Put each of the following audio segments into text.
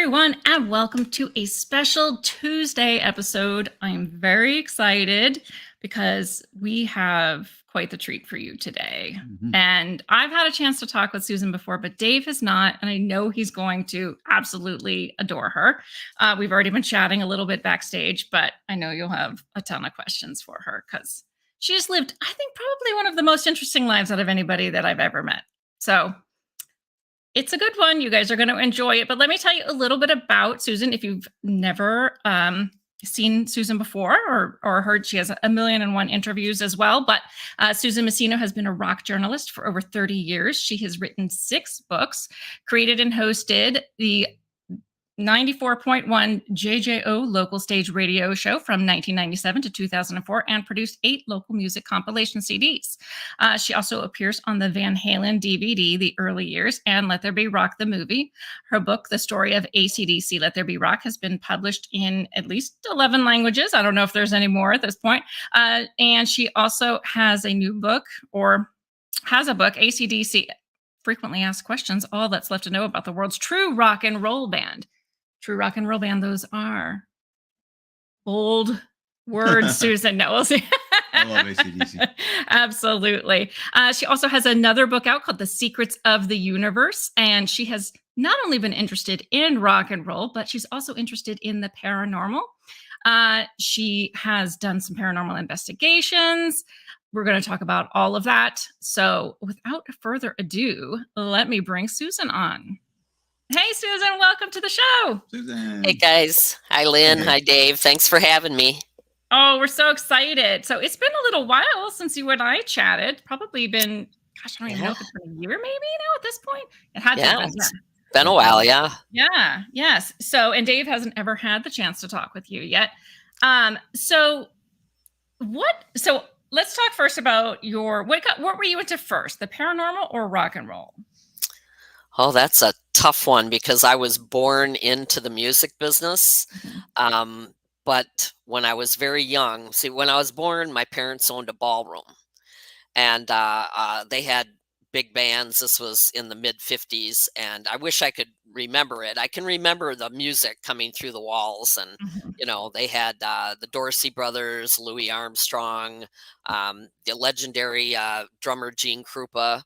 everyone, and welcome to a special Tuesday episode. I'm very excited because we have quite the treat for you today. And I've had a chance to talk with Susan before, but Dave has not, and I know he's going to absolutely adore her. We've already been chatting a little bit backstage, but I know you'll have a ton of questions for her because she's lived, I think, probably one of the most interesting lives out of anybody that I've ever met. So it's a good one. You guys are going to enjoy it. But let me tell you a little bit about Susan. If you've never seen Susan before or heard, she has a million and one interviews as well. But Susan Masino has been a rock journalist for over 30 years. She has written 6 books, created and hosted the 94.1 JJO local stage radio show from 1997 to 2004 and produced 8 local music compilation CDs. She also appears on the Van Halen DVD, The Early Years, and Let There Be Rock, the movie. Her book, The Story of AC/DC, Let There Be Rock, has been published in at least 11 languages. I don't know if there's any more at this point. And she also has a new book, or has a book, AC/DC, Frequently Asked Questions, All That's Left to Know About the World's True Rock and Roll Band. True rock and roll band, those are bold words, Susan knows. I love AC/DC. Absolutely. She also has another book out called The Secrets of the Universe. And she has not only been interested in rock and roll, but she's also interested in the paranormal. She has done some paranormal investigations. We're going to talk about all of that. So without further ado, let me bring Susan on. Hey, Susan, welcome to the show. Susan. Hey, guys. Hi, Lynn. Hey. Hi, Dave. Thanks for having me. Oh, we're so excited. So it's been a little while since you and I chatted. Probably been, gosh, I don't even know if it's been a year maybe now at this point. It had to have been. It's been a while, yeah. Yeah, yes. So, and Dave hasn't ever had the chance to talk with you yet. So let's talk first about what were you into first, the paranormal or rock and roll? Oh, that's a tough one because I was born into the music business. But when I was very young, when I was born, my parents owned a ballroom and they had big bands. This was in the mid 50s. And I wish I could remember it. I can remember the music coming through the walls and, they had the Dorsey brothers, Louis Armstrong, the legendary drummer Gene Krupa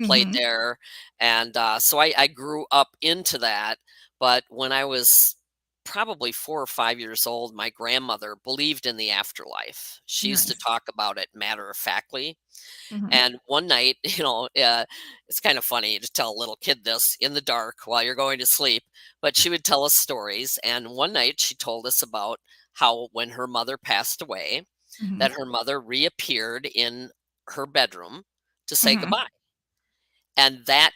played there. And so I grew up into that. But when I was probably 4 or 5 years old, my grandmother believed in the afterlife. She used to talk about it matter-of-factly. And one night, it's kind of funny to tell a little kid this in the dark while you're going to sleep, but she would tell us stories. And one night she told us about how when her mother passed away, that her mother reappeared in her bedroom to say goodbye. And that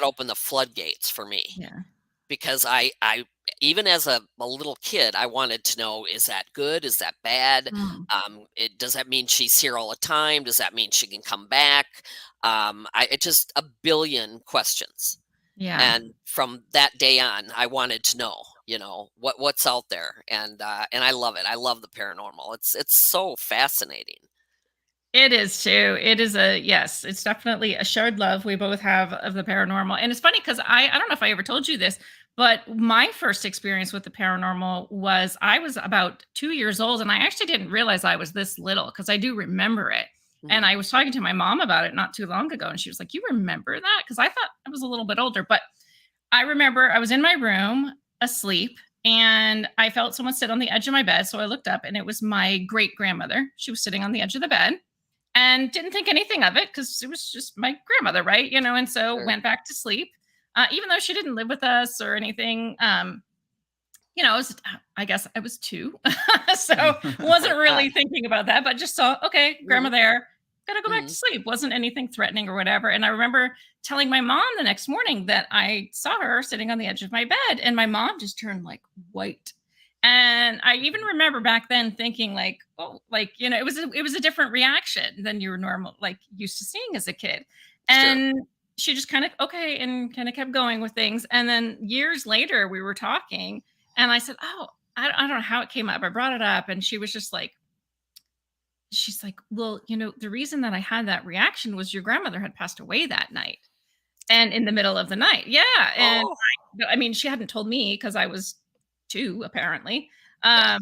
opened the floodgates for me. Yeah. Because I even as a little kid, I wanted to know, is that good? Is that bad? Does that mean she's here all the time? Does that mean she can come back? It just a billion questions. Yeah. And from that day on, I wanted to know, what's out there. And I love it. I love the paranormal. It's so fascinating. It is too. It is it's definitely a shared love we both have of the paranormal. And it's funny because I don't know if I ever told you this, but my first experience with the paranormal was I was about 2 years old and I actually didn't realize I was this little because I do remember it. And I was talking to my mom about it not too long ago. And she was like, you remember that? Because I thought I was a little bit older, but I remember I was in my room asleep and I felt someone sit on the edge of my bed. So I looked up and it was my great grandmother. She was sitting on the edge of the bed. And didn't think anything of it because it was just my grandmother, right? And so went back to sleep, even though she didn't live with us or anything. I guess I was 2, so wasn't really thinking about that, but just saw, okay, grandma there, gotta go back to sleep. Wasn't anything threatening or whatever. And I remember telling my mom the next morning that I saw her sitting on the edge of my bed, and my mom just turned like white. And I even remember back then thinking like, it was a different reaction than you were used to seeing as a kid. And she just kind of, okay. And kind of kept going with things. And then years later we were talking and I said, oh, I don't know how it came up. I brought it up and she was just like, she's like, well, the reason that I had that reaction was your grandmother had passed away that night. And in the middle of the night. Yeah. And Oh, I mean, she hadn't told me because I was 2 apparently. yeah.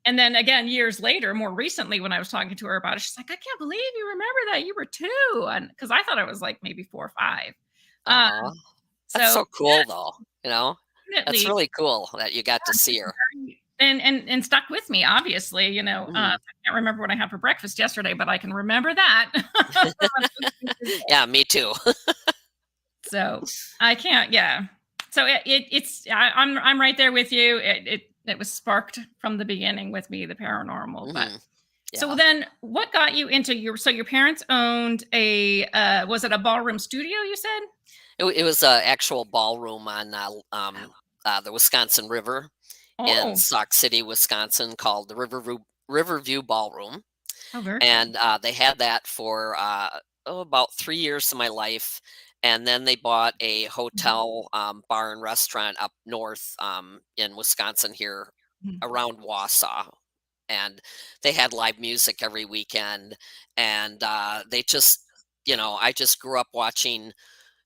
And then again, years later, more recently, when I was talking to her about it, she's like, "I can't believe you remember that. You were 2." And because I thought I was like maybe 4 or 5. Um, Oh, that's so so cool, though. You know, that's definitely, really cool that you got to see her. and stuck with me, obviously, I Mm. can't remember what I had for breakfast yesterday, but I can remember that. Yeah, me too. So I can't, yeah. So I'm right there with you. It was sparked from the beginning with me, the paranormal. But Hmm. so Yeah. then what got you into your parents owned a was it a ballroom studio, you said? It was a actual ballroom on the Wisconsin River in Oh, Sauk City, Wisconsin, called the Riverview Ballroom, oh, very cool. and they had that for about 3 years of my life, and then they bought a Mhm, hotel, bar and restaurant up north, in Wisconsin here mhm, around Wausau, and they had live music every weekend, and they just, I just grew up watching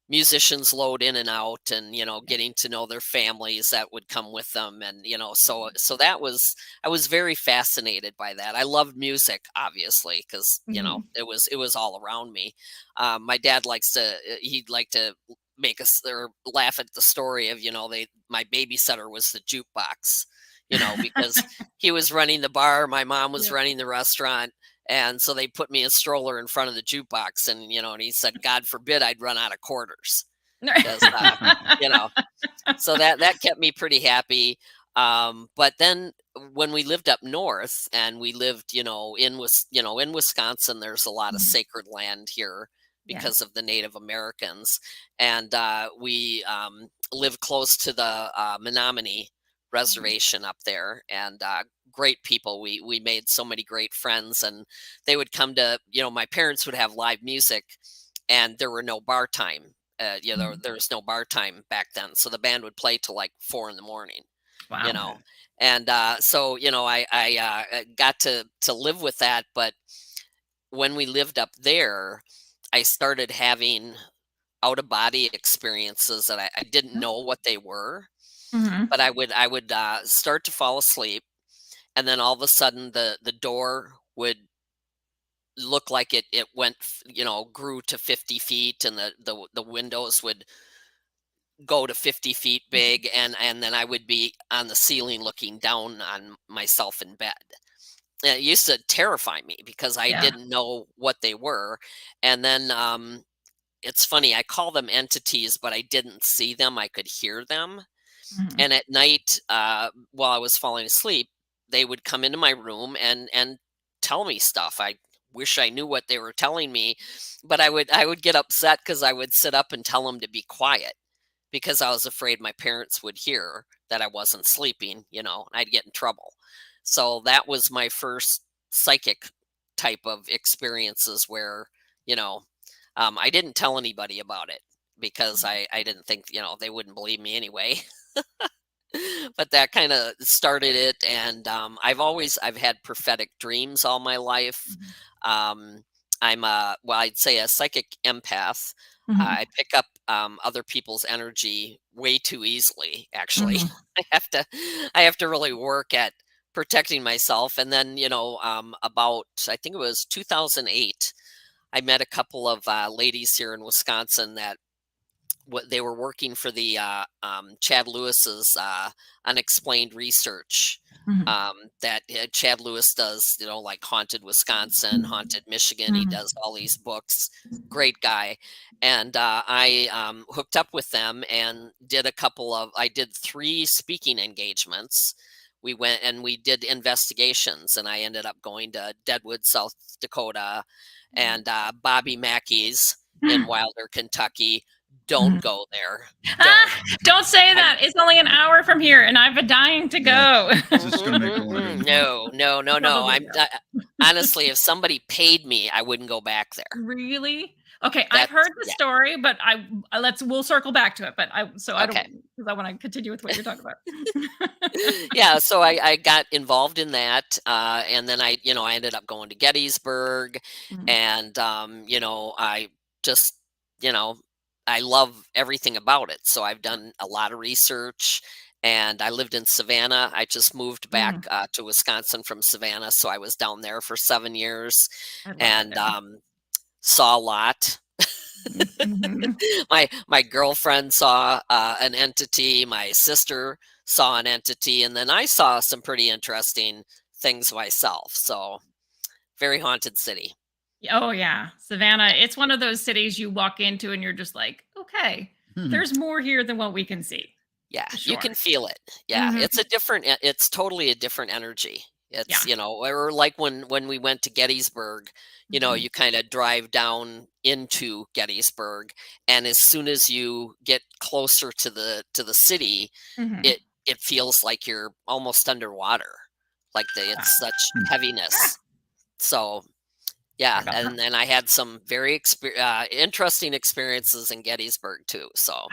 musicians load in and out, and getting to know their families that would come with them, and so that was, I was very fascinated by that. I loved music, obviously, because mhm. it was all around me. My dad likes to, he'd like to make us or laugh at the story of, they my babysitter was the jukebox, because he was running the bar, my mom was Yeah. running the restaurant, and so they put me a stroller in front of the jukebox, and he said, "God forbid I'd run out of quarters," because you know. So that kept me pretty happy. But then when we lived up north, and we lived, in Wisconsin, there's a lot of Mhm. sacred land here Yeah. because of the Native Americans, and we lived close to the Menominee reservation up there, and great people. We made so many great friends, and they would come to, my parents would have live music, and there were no bar time. Mhm. There was no bar time back then, so the band would play till like 4 in the morning. You Wow. know, and so I got to live with that. But when we lived up there, I started having out of body experiences that I didn't know what they were, Mhm. but I would start to fall asleep, and then all of a sudden the door would look like it went, grew to 50 feet, and the windows would go to 50 feet big, and then I would be on the ceiling looking down on myself in bed. And it used to terrify me because I Yeah. didn't know what they were. And then it's funny, I call them entities, but I didn't see them, I could hear them. Mhm. And at night, while I was falling asleep, they would come into my room and tell me stuff. I wish I knew what they were telling me, but I would get upset because I would sit up and tell them to be quiet, because I was afraid my parents would hear that I wasn't sleeping, and I'd get in trouble. So that was my first psychic type of experiences where, you know, I didn't tell anybody about it because I didn't think, they wouldn't believe me anyway. But that kind of started it. And I've had prophetic dreams all my life. Mhm. Um, I'm well, I'd say a psychic empath. Mhm. I pick up other people's energy way too easily. Actually, Mhm. I have to I have to really work at protecting myself. And then, about, I think it was 2008, I met a couple of ladies here in Wisconsin that, what they were working for the Chad Lewis's unexplained research, Mhm. that Chad Lewis does, like Haunted Wisconsin, Haunted Michigan. He Mhm. does all these books. Great guy. And I hooked up with them and I did 3 speaking engagements. We went and we did investigations, and I ended up going to Deadwood, South Dakota, and Bobby Mackey's in Wilder, Kentucky. Don't Mhm. go there. Ah, Don't. don't say I'm that. It's only an hour from here, and I've been dying to Yeah, go. it's just gonna make her want to go more. No, no, no, no. Probably I'm go. honestly, if somebody paid me, I wouldn't go back there. Really? Okay, I've That's heard the yeah. story, but we'll circle back to it. But I don't, Okay. because I want to continue with what you're talking about. Yeah, so I got involved in that, and then I ended up going to Gettysburg, Mhm. and I just, you know, I love everything about it. So I've done a lot of research, and I lived in Savannah. I just moved back Mm, to Wisconsin from Savannah, so I was down there for 7 years, I love it and there. saw a lot. Mhm. My girlfriend saw an entity. My sister saw an entity, and then I saw some pretty interesting things myself. So very haunted city. Oh yeah, Savannah. It's one of those cities you walk into and you're just like, okay, there's more here than what we can see, Yeah, for you can sure. feel it. Yeah, Hmm. it's totally a different energy. Yeah. It's, or like when we went to Gettysburg, Hmm. you kind of drive down into Gettysburg, and as soon as you get closer to the city, Hmm. it feels like you're almost underwater. Like it's such heaviness. So, yeah, Sorry about that. and then I had some very interesting experiences in Gettysburg too. So,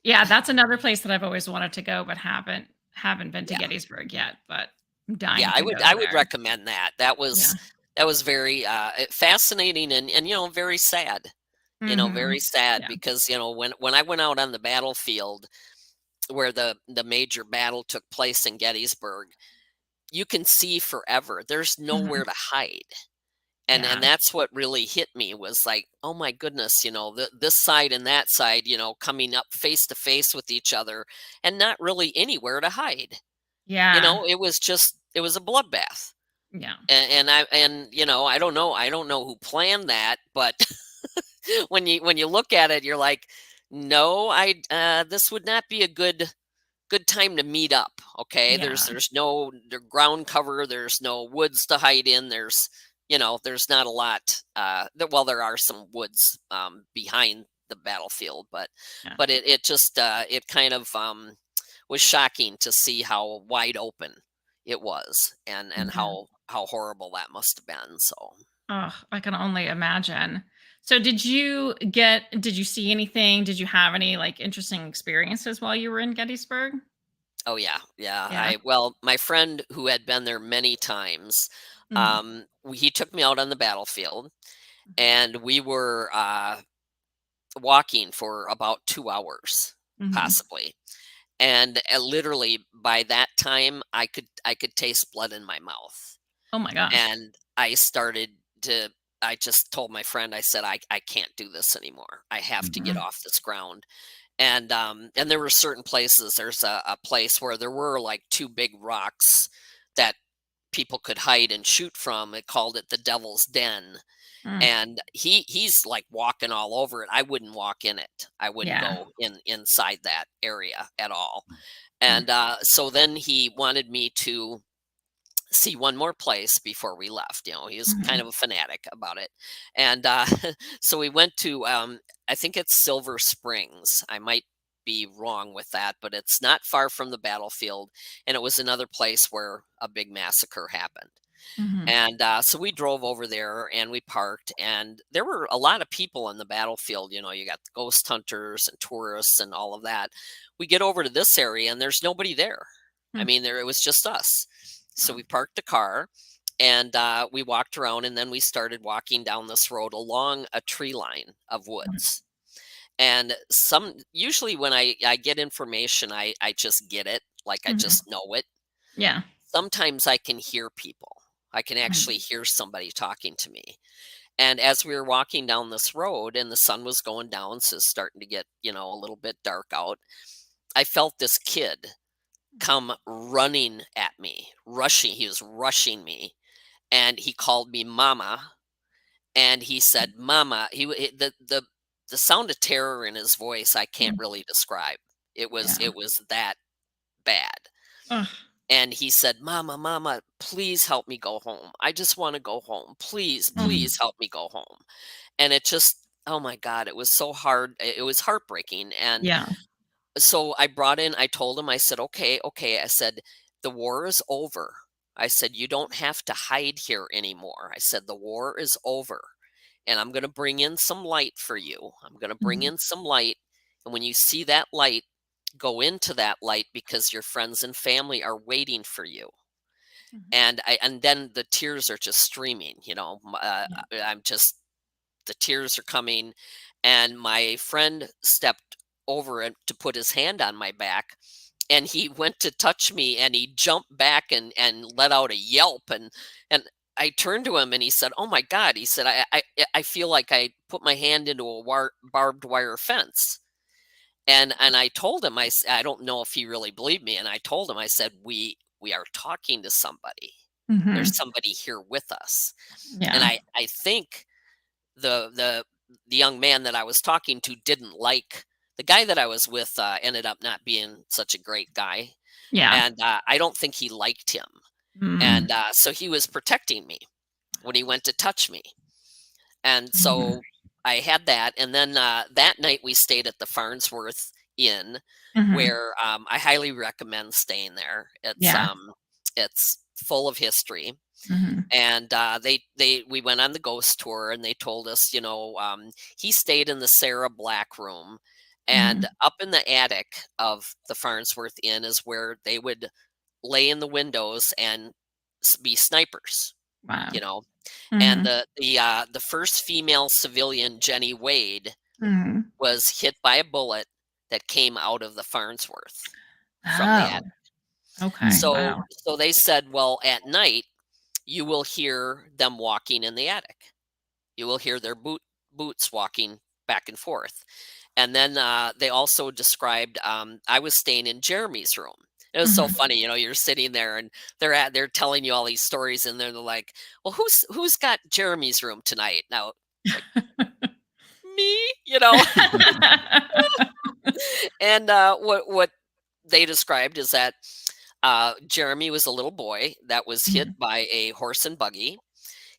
Yeah, that's another place that I've always wanted to go, but haven't been to yeah. Gettysburg yet. But I'm Yeah, dying I to would go I would there. recommend that. That Yeah. was very fascinating, and very sad. Hmm. Very sad Yeah. because when I went out on the battlefield where the major battle took place in Gettysburg, you can see forever. There's Hmm. nowhere to hide. And Yeah. that's what really hit me was like, oh my goodness, this side and that side, coming up face to face with each other and not really anywhere to hide. Yeah. It was a bloodbath. Yeah. And I don't know who planned that, but when you look at it, you're like, no, this would not be a good time to meet up. Okay, Yeah. there's no ground cover, there's no woods to hide in, there's not a lot. Well, there are some woods behind the battlefield, Yeah. but it just it kind of was shocking to see how wide open it was, and Yeah. how horrible that must have been. So, Oh, I can only imagine. So did you see anything? Did you have any like interesting experiences while you were in Gettysburg? oh yeah, yeah. Yeah. My friend who had been there many times, Mhm. he took me out on the battlefield, Mhm. and we were walking for about 2 hours, Mhm. possibly. And literally by that time, I could taste blood in my mouth, Oh my gosh. and I just told my friend, I said, I can't do this anymore. I have to get Mhm. off this ground. And there were certain places. There's a place where there were like two big rocks that people could hide and shoot from. It called it the Devil's Den. Mm. And he's like walking all over it. I wouldn't walk in it. I wouldn't Yeah. go inside that area at all. Mm. And so then he wanted me to see one more place before we left. He was kind Mhm. of a fanatic about it. And so we went to, I think it's Silver Springs. I might be wrong with that, but it's not far from the battlefield. And it was another place where a big massacre happened. Mhm. And so we drove over there and we parked, and there were a lot of people on the battlefield. You got the ghost hunters and tourists and all of that. We get over to this area and there's nobody there. I Mm. mean, it was just us. So Wow. we parked the car, and we walked around, and then we started walking down this road along a tree line of Mm. woods. And usually when I get information, I just get it, like I Mhm. just know it. Yeah. Sometimes I can hear people. I can Mm. actually hear somebody talking to me. And as we were walking down this road and the sun was going down, so it's starting to get, a little bit dark out, I felt this kid come running at me, rushing. He was rushing me, and he called me mama, and he said mama. The sound of terror in his voice I can't Mm. really describe. Yeah. It was that bad. Ugh. And he said, "Mama, mama, please help me go home. I just want to go home. Please, Mm. please help me go home." And it just, oh my God, it was so hard. It was heartbreaking. And Yeah. so I told him, I said, okay, okay. I said, the war is over. I said, you don't have to hide here anymore. I said, the war is over, and I'm going to bring in some light for you. I'm going to bring Mhm. in some light. And when you see that light, go into that light because your friends and family are waiting for you. Mhm. And then the tears are just streaming, Yeah. I'm just, the tears are coming. and my friend stepped over it to put his hand on my back, and he went to touch me, and he jumped back and let out a yelp, and I turned to him and he said, "Oh my God," he said, I feel like I put my hand into a barbed wire fence." And I told him, I don't know if he really believed me. And I told him, I said, we are talking to somebody. There's somebody here with us. And Yeah. I think the young man that I was talking to didn't like the guy that I was with, ended up not being such a great guy. Yeah. And I don't think he liked him. Mm. And so he was protecting me when he went to touch me. And so I had that. And then that night we stayed at the Farnsworth Inn, where I highly recommend staying there. It's full of history. And we went on the ghost tour, and they told us, he stayed in the Sarah Black room, and up in the attic of the Farnsworth Inn is where they would lay in the windows and be snipers. Wow. And the first female civilian, Jenny Wade, was hit by a bullet that came out of the Farnsworth from the attic. Okay. So they said, well, at night you will hear them walking in the attic. You will hear their boots walking back and forth. And then they also described, I was staying in Jeremy's room. It was so funny, you're sitting there and they're telling you all these stories, and they're like, well, who's got Jeremy's room tonight? Now, like, me, And what they described is that Jeremy was a little boy that was hit by a horse and buggy.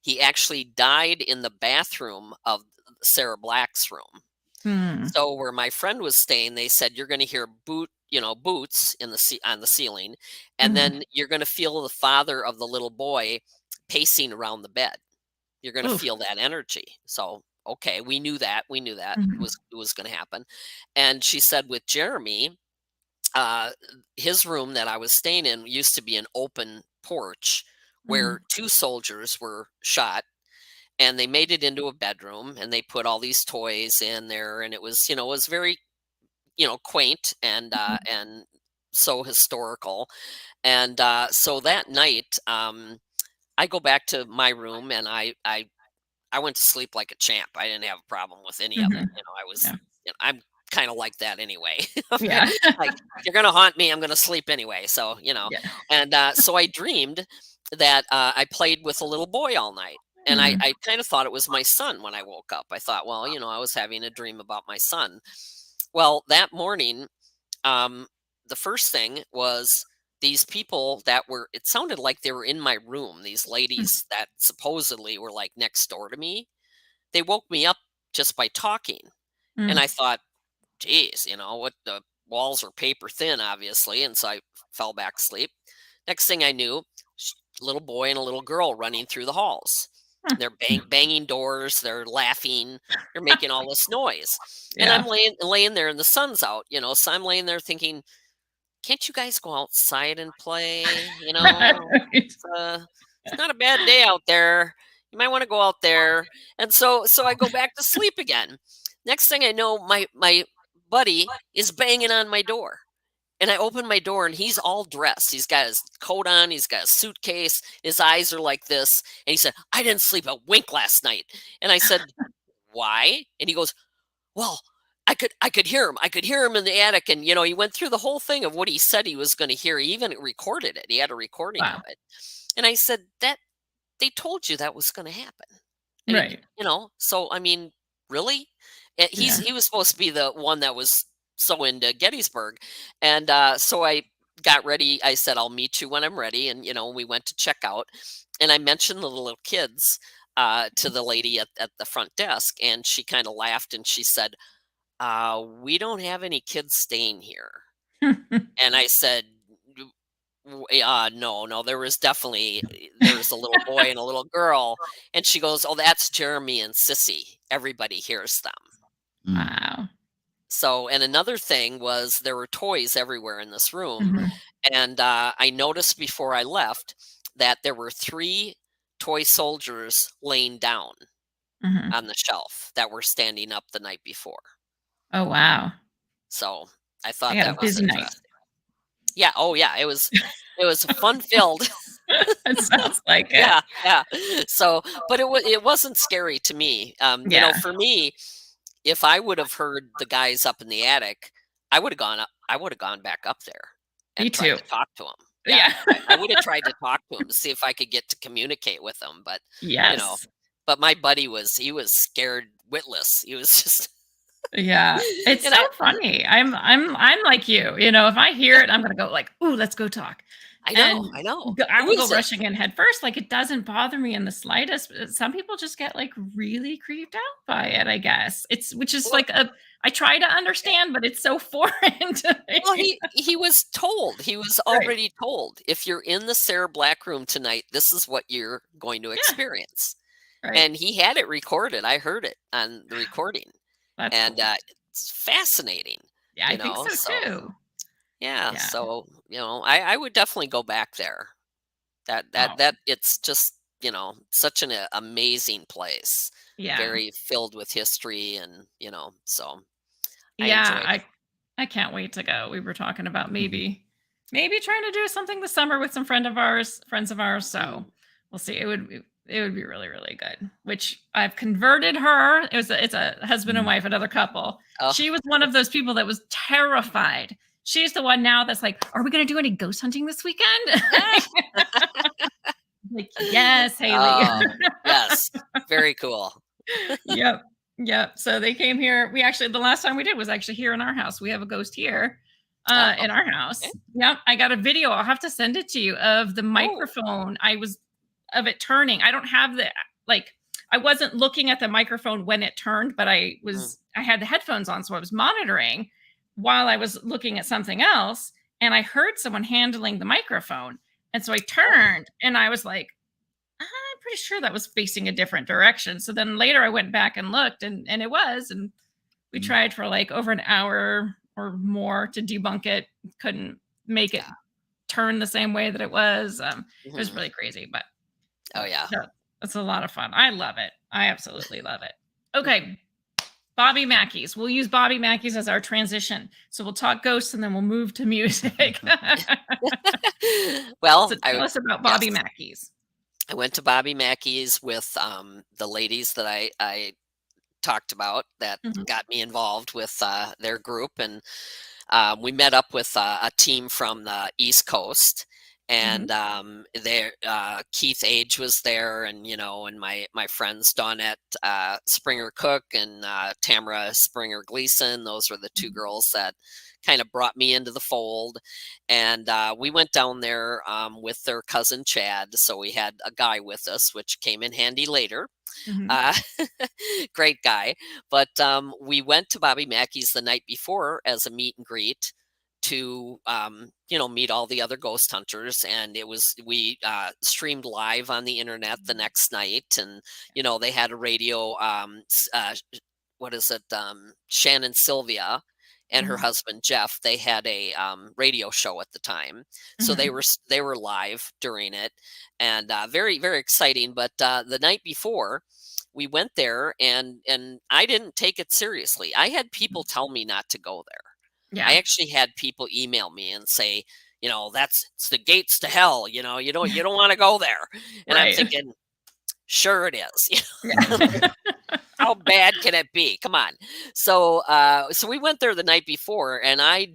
He actually died in the bathroom of Sarah Black's room. So where my friend was staying, they said, you're going to hear boots on the ceiling, and then you're going to feel the father of the little boy pacing around the bed. You're going to feel that energy. So, okay, we knew that. It was going to happen. And she said with Jeremy, his room that I was staying in used to be an open porch where 2 soldiers were shot, and they made it into a bedroom, and they put all these toys in there, and it was, it was very, quaint and so historical. And so that night, I go back to my room, and I went to sleep like a champ. I didn't have a problem with any of it. I was, I'm kind of like that anyway. Yeah. Like, you're going to haunt me, I'm going to sleep anyway. So, and so I dreamed that I played with a little boy all night. And I kind of thought it was my son when I woke up. I thought, well, I was having a dream about my son. Well, that morning, the first thing was these people that it sounded like they were in my room, these ladies that supposedly were like next door to me. They woke me up just by talking. And I thought, geez, what, the walls are paper thin, obviously. And so I fell back asleep. Next thing I knew, a little boy and a little girl running through the halls. They're banging doors. They're laughing. They're making all this noise. And I'm laying there, and the sun's out, so I'm laying there thinking, can't you guys go outside and play? It's not a bad day out there. You might want to go out there. And so I go back to sleep again. Next thing I know, my buddy is banging on my door. And I open my door, and he's all dressed. He's got his coat on. He's got a suitcase. His eyes are like this. And he said, I didn't sleep a wink last night. And I said, why? And he goes, well, I could hear him. I could hear him in the attic. And, he went through the whole thing of what he said he was going to hear. He even recorded it. He had a recording of it. And I said, that they told you that was going to happen. And Right. So, I mean, really? And he was supposed to be the one that was so into Gettysburg. And so I got ready. I said, I'll meet you when I'm ready. And, we went to check out. And I mentioned the little kids to the lady at the front desk. And she kind of laughed, and she said, we don't have any kids staying here. And I said, no, there was a little boy and a little girl. And she goes, oh, that's Jeremy and Sissy. Everybody hears them. Wow. So, and another thing was there were toys everywhere in this room. And I noticed before I left that there were 3 toy soldiers laying down. Mhm. on the shelf that were standing up the night before. Oh, wow. So I I thought had a that was busy night. interesting. Yeah. Oh, yeah. It was fun filled. It sounds like it. Yeah, yeah. So, but it wasn't scary to me. Yeah. For me, if I would have heard the guys up in the attic, I would have gone up. I would have gone back up there Me and tried too. to talk to them. Yeah, Yeah. I would have tried to talk to them to see if I could get to communicate with them. But you know, Yes. but my buddy he was scared witless. He was just, Yeah. It's and so funny. I'm like you. If I hear it, I'm gonna go like, "Ooh, let's go talk." And I know. I Who will go is it? rushing in head first. Like it doesn't bother me in the slightest. Some people just get like really creeped out by it, I guess. Which is Well, like I try to understand, but it's so foreign to well, me. he was told. He was Right. already told. If you're in the Sarah Black room tonight, this is what you're going to Yeah. experience. Right. And he had it recorded. I heard it on the recording, That's and cool. it's fascinating. Yeah, I think so So too. yeah. Yeah. So I would definitely go back there. Oh, That it's just such an amazing place, yeah. very filled with history, and so I Yeah, enjoyed it. I can't wait to go. We were talking about Mhm. maybe trying to do something this summer with some friends of ours. So Mm. we'll see. It would be really, really good. Which I've converted her. It's a husband and Mm. wife, another couple. Oh, She was one of those people that was terrified. She's the one now that's like, "Are we going to do any ghost hunting this weekend?" Like, yes, Haley. oh, yes, very cool. Yep. Yep. So they came here. The last time we did was actually here in our house. We have a ghost here Oh, in our okay. house. Yep. I got a video. I'll have to send it to you of the Oh, microphone. Of it turning. I don't have like, I wasn't looking at the microphone when it turned, but mm, I had the headphones on. So I was monitoring while I was looking at something else. And I heard someone handling the microphone. And so I oh, turned and I was like, I'm pretty sure that was facing a different direction. So then later I went back and looked and it was, and we Mm. tried for like over an hour or more to debunk it. Couldn't make it yeah. turn the same way that it was. It was Mhm. really crazy, but Oh, yeah. it's a lot of fun. I love it. I absolutely love it. Okay. Bobby Mackey's. We'll use Bobby Mackey's as our transition. So we'll talk ghosts and then we'll move to music. So Well, tell us about yes, Bobby Mackey's. I went to Bobby Mackey's with the ladies that I talked about that Mhm, got me involved with their group, and we met up with a team from the East Coast, mhm, and there Keith Age was there, and and my friends Dawnette Springer Cook and Tamara Springer Gleason. Those were the two mhm, girls that kind of brought me into the fold, and we went down there with their cousin Chad. So we had a guy with us, which came in handy later. mhm. uh, Great guy. But we went to Bobby Mackey's the night before as a meet and greet to meet all the other ghost hunters, and we streamed live on the internet the next night, and they had a radio, what is it, Shannon Sylvia and her Mhm, husband Jeff, they had a radio show at the time, so mhm. they were live during it, and very, very exciting. But the night before, we went there, and I didn't take it seriously. I had people tell me not to go there. I Yeah. actually had people email me and say, it's the gates to hell. You don't want to go there. And I'm Right. thinking, sure it is. Yeah. How bad can it be? Come on. So we went there the night before, and I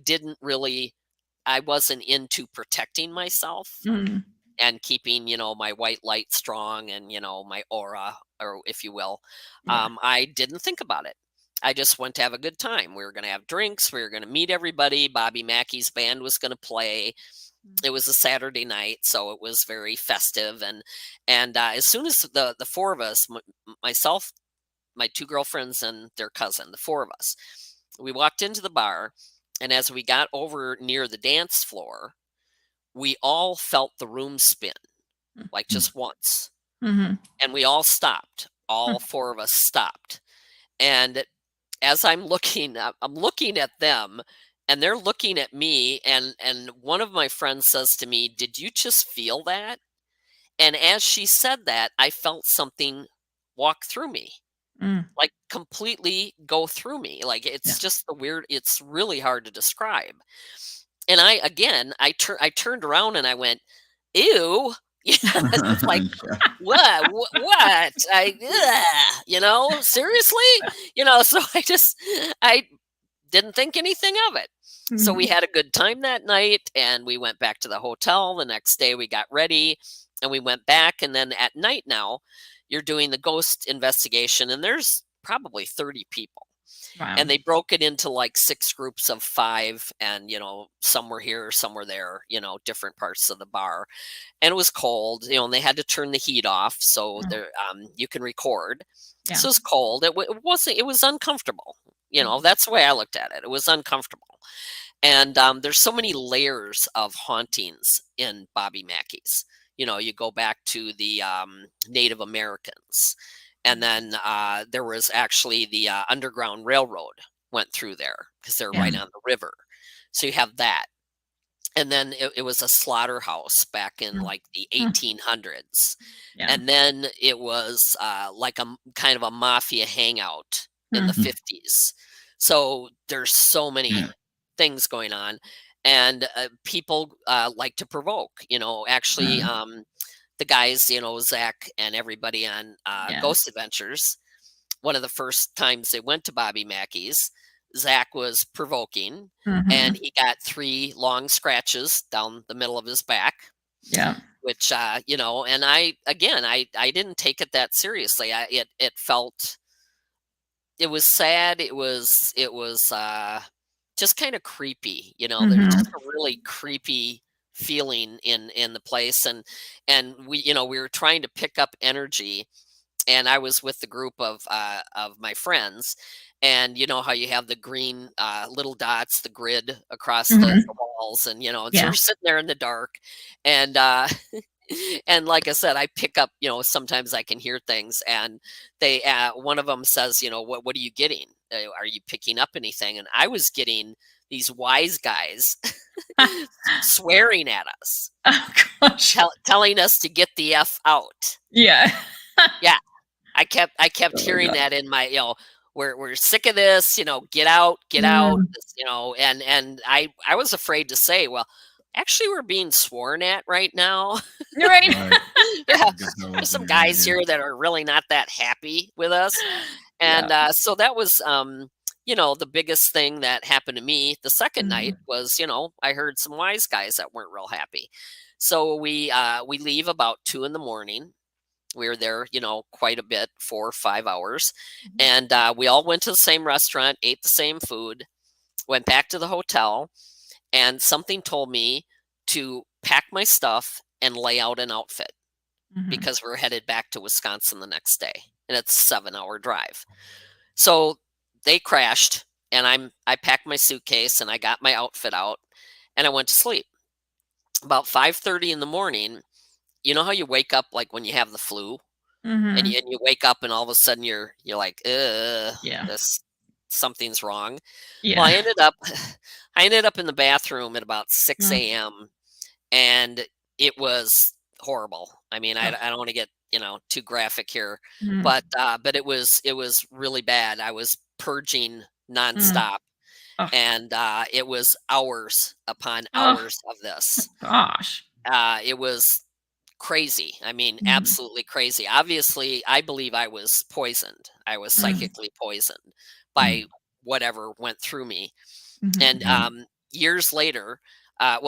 wasn't into protecting myself Mhm. and keeping, my white light strong, and, my aura, or if you will. Yeah. I didn't think about it. I just went to have a good time. We were going to have drinks. We were going to meet everybody. Bobby Mackey's band was going to play. It was a Saturday night, so it was very festive. And as soon as the four of us, myself, my two girlfriends, and their cousin, the four of us, we walked into the bar, and as we got over near the dance floor, we all felt the room spin, like Mm. just once. Mhm. And we all stopped. All four of us stopped. And as I'm looking at them, and they're looking at me, and one of my friends says to me, "Did you just feel that?" And as she said that, I felt something walk through me. like completely go through me. Like it's just it's really hard to describe. And I turned around and I went, ew. It's like, what? Seriously? So I didn't think anything of it. So we had a good time that night, and we went back to the hotel. The next day we got ready and we went back. And then at night now, you're doing the ghost investigation, and there's probably 30 people. Wow. And they broke it into like 6 groups of 5, and some were here, some were there, different parts of the bar. And it was cold, and they had to turn the heat off so there you can record. Yeah. So it was cold. It was uncomfortable. That's the way I looked at it. It was uncomfortable. And there's so many layers of hauntings in Bobby Mackey's. You go back to the Native Americans. And then there was actually the Underground Railroad went through there because they're right on the river. So you have that. And then it was a slaughterhouse back in like the 1800s. Yeah. And then it was like a kind of a mafia hangout in the 50s. So there's so many things going on. And people like to provoke, actually the guys, Zach and everybody on Ghost Adventures. One of the first times they went to Bobby Mackey's, Zach was provoking, and he got 3 long scratches down the middle of his back. Yeah. Which, and I didn't take it that seriously. It felt, it was sad. It was just kind of creepy, there's just a really creepy feeling in the place. And we were trying to pick up energy, and I was with the group of my friends, and how you have the green little dots, the grid across the walls, and so we're sitting there in the dark, and and like I said, I pick up, sometimes I can hear things, and they one of them says, what are you getting? Are you picking up anything? And I was getting these wise guys swearing at us, telling us to get the F out. Yeah. Yeah. I kept hearing that in my, we're sick of this, get out, and I was afraid to say, well, actually we're being sworn at right now. Right. Yeah. There's some guys here that are really not that happy with us. And so that was, the biggest thing that happened to me. The second night was, I heard some wise guys that weren't real happy. So we leave about 2 a.m. We were there, quite a bit, 4 or 5 hours. And we all went to the same restaurant, ate the same food, went back to the hotel, and something told me to pack my stuff and lay out an outfit because we're headed back to Wisconsin the next day. And it's a 7-hour drive. So they crashed, and I packed my suitcase and I got my outfit out, and I went to sleep. About 5:30 in the morning, you know how you wake up like when you have the flu, and you wake up and all of a sudden you're like, this something's wrong. Yeah. Well, I ended up in the bathroom at about 6 a.m. and it was horrible. I mean, I don't want to get too graphic here, but it was really bad. I was purging nonstop, and it was hours upon hours of this. Gosh. It was crazy. I mean, absolutely crazy. Obviously, I believe I was poisoned. I was psychically poisoned by whatever went through me. And years later, I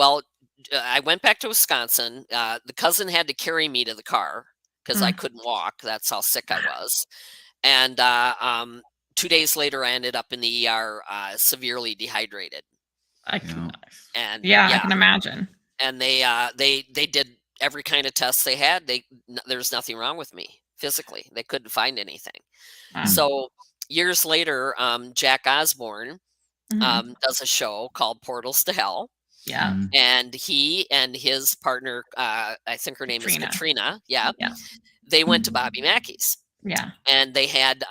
went back to Wisconsin. The cousin had to carry me to the car because I couldn't walk. That's how sick I was. And 2 days later, I ended up in the ER, severely dehydrated. I can imagine. And they did every kind of test they had. There's nothing wrong with me physically. They couldn't find anything. So years later, Jack Osborne does a show called Portals to Hell. Yeah. And he and his partner, I think her name is Katrina. Yeah. They went to Bobby Mackey's. Yeah. And they had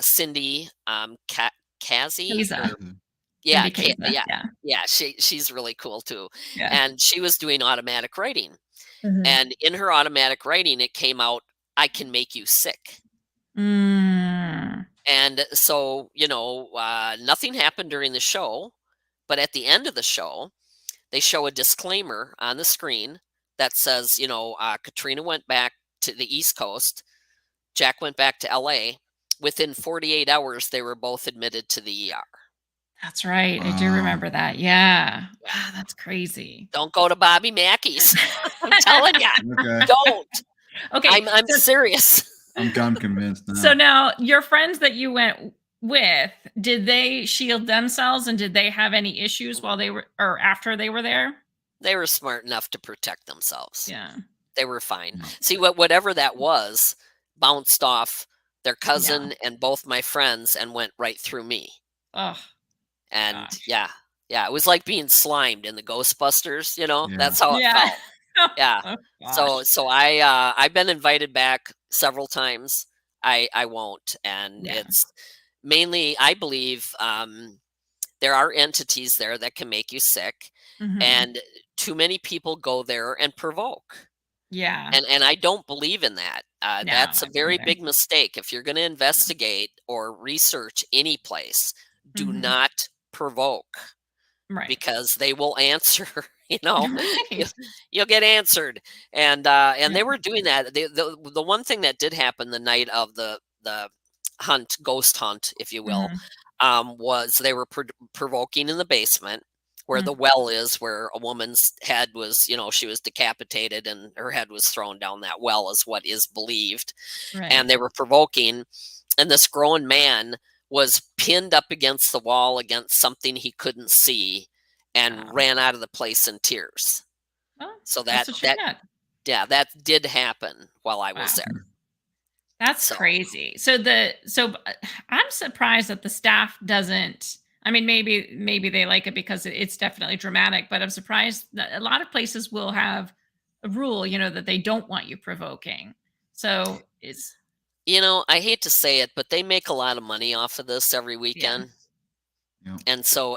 Cindy Kazi. Yeah. She's really cool too. Yeah. And she was doing automatic writing. And in her automatic writing, it came out, I can make you sick. And so, nothing happened during the show, but at the end of the show, they show a disclaimer on the screen that says, Katrina went back to the East Coast, Jack went back to LA. Within 48 hours, they were both admitted to the ER. That's right. I do remember that. Yeah. Wow, that's crazy. Don't go to Bobby Mackey's. I'm telling you, Okay. don't. Okay. I'm serious. I'm convinced now. So now your friends that you went with, did they shield themselves and did they have any issues while they were or after they were there? They were smart enough to protect themselves. Yeah. They were fine. See, whatever that was bounced off their cousin and both my friends and went right through me. Oh. And gosh. it was like being slimed in the Ghostbusters, Yeah. That's how it felt. Yeah. Oh, So I've been invited back several times. I won't. And it's mainly, I believe, there are entities there that can make you sick, and too many people go there and provoke. Yeah. And I don't believe in that. That's a very big mistake. If you're going to investigate or research any place, do not provoke, right. because they will answer. Right. You'll get answered. And they were doing that. The one thing that did happen the night of the ghost hunt, if you will, was they were provoking in the basement where the well is, where a woman's head was, she was decapitated and her head was thrown down that well, is what is believed. Right. And they were provoking, and this grown man was pinned up against the wall against something he couldn't see and ran out of the place in tears. Well, so that did happen while I was there. That's crazy. So I'm surprised that the staff doesn't. I mean, maybe they like it because it's definitely dramatic, but I'm surprised that a lot of places will have a rule, that they don't want you provoking. So it's. I hate to say it, but they make a lot of money off of this every weekend. Yeah. And so,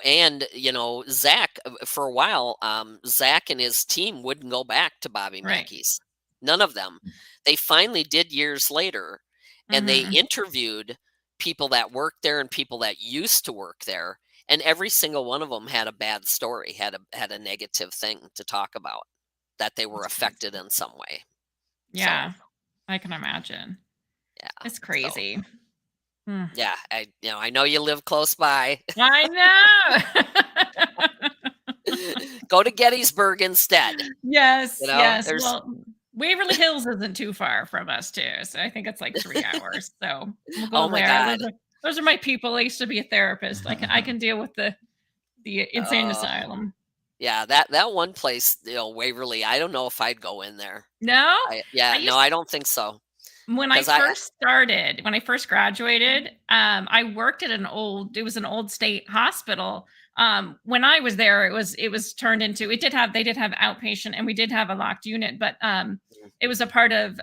Zach, for a while, Zach and his team wouldn't go back to Bobby Mackey's. None of them. They finally did years later, and they interviewed people that worked there and people that used to work there, and every single one of them had a bad story, had a negative thing to talk about, that they were affected in some way. Yeah, so, I can imagine. Yeah, it's crazy. So, yeah, I know you live close by. I know. Go to Gettysburg instead. Yes, yes. Well, Waverly Hills isn't too far from us too, so I think it's like 3 hours. So we'll go my there. God. Those are my people. I used to be a therapist. I can deal with the insane asylum. Yeah, that one place, Waverly. I don't know if I'd go in there. No. I don't think so. When I first graduated, I worked at an old state hospital. When I was there, it was turned into, they did have outpatient, and we did have a locked unit, but it was a part of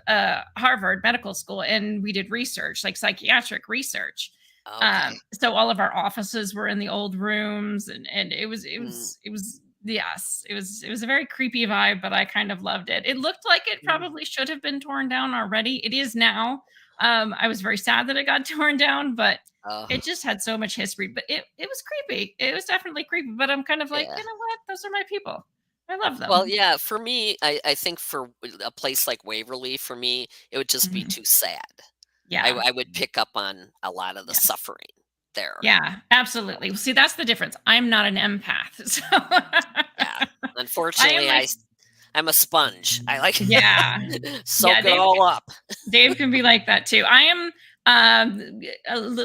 Harvard Medical School, and we did research, like psychiatric research. Okay. So all of our offices were in the old rooms, and it was yes, it was a very creepy vibe, but I kind of loved it. It looked like it probably should have been torn down already. It is now. I was very sad that it got torn down, but it just had so much history. But it was creepy. It was definitely creepy. But I'm kind of like, you know what? Those are my people. I love them. Well, yeah, for me, I think for a place like Waverly, for me, it would just be too sad. Yeah. I would pick up on a lot of the suffering there. Yeah, absolutely. See, that's the difference. I'm not an empath. So yeah. Unfortunately, I'm a sponge. I like soak it all up. Dave can be like that too. I am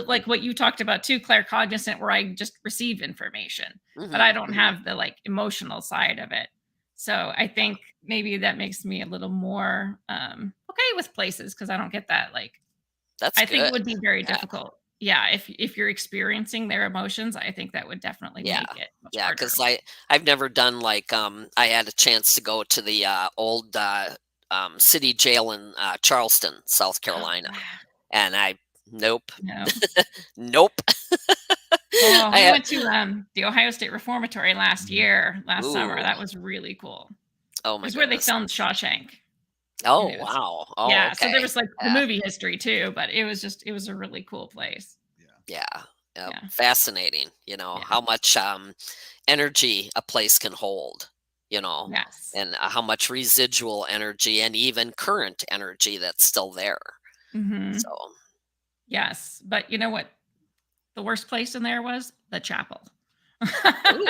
like what you talked about too, claircognizant, where I just receive information, but I don't have the emotional side of it. So I think maybe that makes me a little more okay with places, because I don't get that. That's I think it would be very difficult. Yeah, if you're experiencing their emotions, I think that would definitely make it much harder. Because I've never done I had a chance to go to the old city jail in Charleston, South Carolina, and nope. Nope. Well, I went to the Ohio State Reformatory last summer. That was really cool. Oh my! It was where they filmed Shawshank. Oh wow! Oh, yeah. okay. So there was the movie history too, but it was a really cool place. Yeah. Yep. Yeah. Fascinating, you know, Yeah. how much energy a place can hold, you know, Yes. and how much residual energy and even current energy that's still there. Hmm. So, Yes. But you know what? The worst place in there was the chapel. ooh,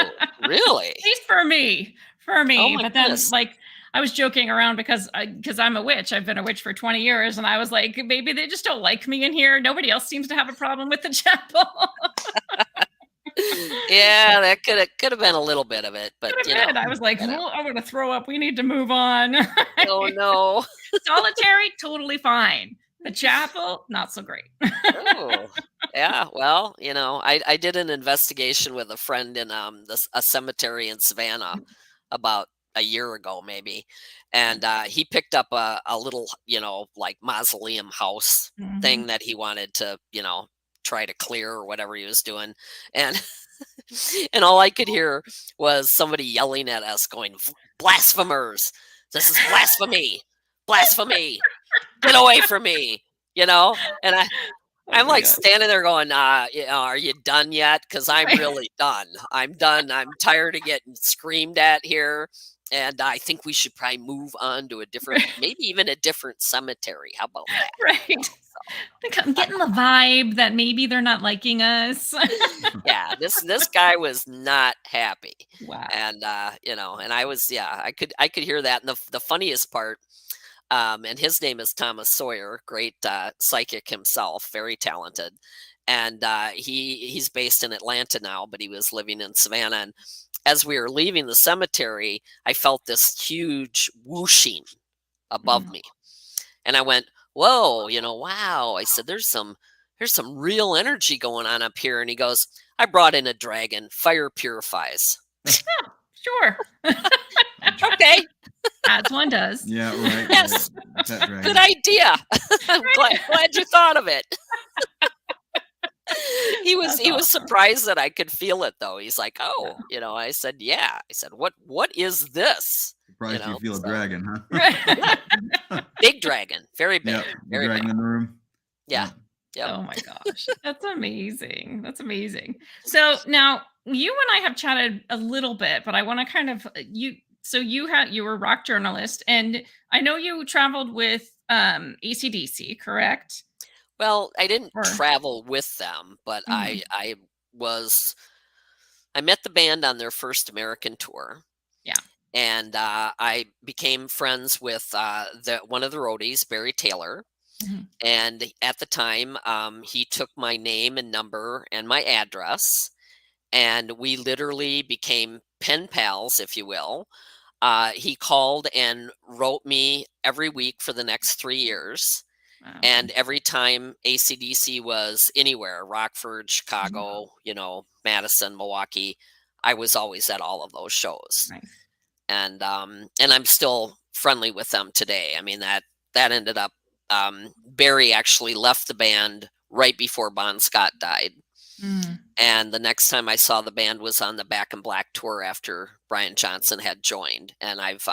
really? At least for me. For Oh me. my But then, goodness. like, I was joking around because I'm a witch. I've been a witch for 20 years, and I was like, maybe they just don't like me in here. Nobody else seems to have a problem with the chapel. Yeah, that could have been a little bit of it, but Could you have know, been. I was like, whatever. oh, I'm gonna throw up. We need to move on. Oh no. Solitary, totally fine. The chapel, not so great. Oh, yeah. Well, you know, I did an investigation with a friend in a cemetery in Savannah about a year ago, maybe, and he picked up a little, you know, like mausoleum house Mhm. thing that he wanted to, you know, try to clear or whatever he was doing, and and all I could hear was somebody yelling at us, going, "Blasphemers! This is blasphemy! Blasphemy! Get away from me!" You know, and Oh I'm my like gosh. standing there going, are you done yet? Because I'm Right. really done. I'm done. I'm tired of getting screamed at here. And I think we should probably move on to a different, maybe even a different cemetery. How about that? You Right. Think I'm getting the vibe that maybe they're not liking us. know? Yeah, this guy was not happy. Wow. And you know, and I was, yeah, I could hear that. And the funniest part, and his name is Thomas Sawyer, great psychic himself, very talented. And he's based in Atlanta now, but he was living in Savannah. And as we were leaving the cemetery, I felt this huge whooshing above Mm. me, and I went, "Whoa, you know, wow!" I said, "There's some real energy going on up here." And he goes, "I brought in a dragon. Fire purifies." Sure. Okay, As one does. Yeah, right. yes, Right. Pet good dragon. idea. I'm glad you thought of it. That's He was awesome. surprised that I could feel it though. He's like, "Oh," you know, I said, "Yeah." I said, "What is this?" You Surprised you know, feel a so dragon, yeah, huh? big dragon, very big, Yep, the very big. dragon in the room. Yeah. Yep. Yep. Oh my gosh. That's amazing. That's amazing. So now you and I have chatted a little bit, but I want to kind of you were a rock journalist, and I know you traveled with ACDC, correct? Well, I didn't Or travel with them, but Mhm. was I met the band on their first American tour, Yeah. and I became friends with the one of the roadies, Barry Taylor. Mhm. And at the time, he took my name and number and my address, and we literally became pen pals, if you will. He called and wrote me every week for the next 3 years. Wow. And every time ACDC was anywhere, Rockford, Mhm. Chicago, you know, Madison, Milwaukee, I was always at all of those shows. Nice. And I'm still friendly with them today. I mean, that ended up, Barry actually left the band right before Bon Scott died. Mm. And the next time I saw the band was on the Back in Black tour after Brian Johnson had joined. And I've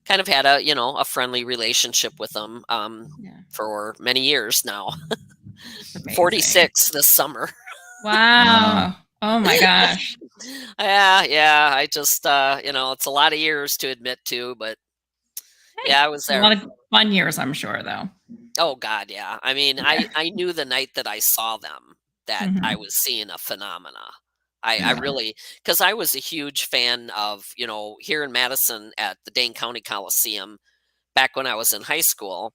kind of had a, you know, a friendly relationship with them Yeah. for many years now. It's amazing. 46 this summer. Wow. Wow. Oh my gosh. Yeah. I just, you know, it's a lot of years to admit to, but Hey, yeah, I was a there. lot of fun years, I'm sure, though. Oh God, yeah. I mean, Yeah. I knew the night that I saw them that I Mhm. was seeing a phenomena. I Yeah. really, because I was a huge fan of, you know, here in Madison at the Dane County Coliseum back when I was in high school.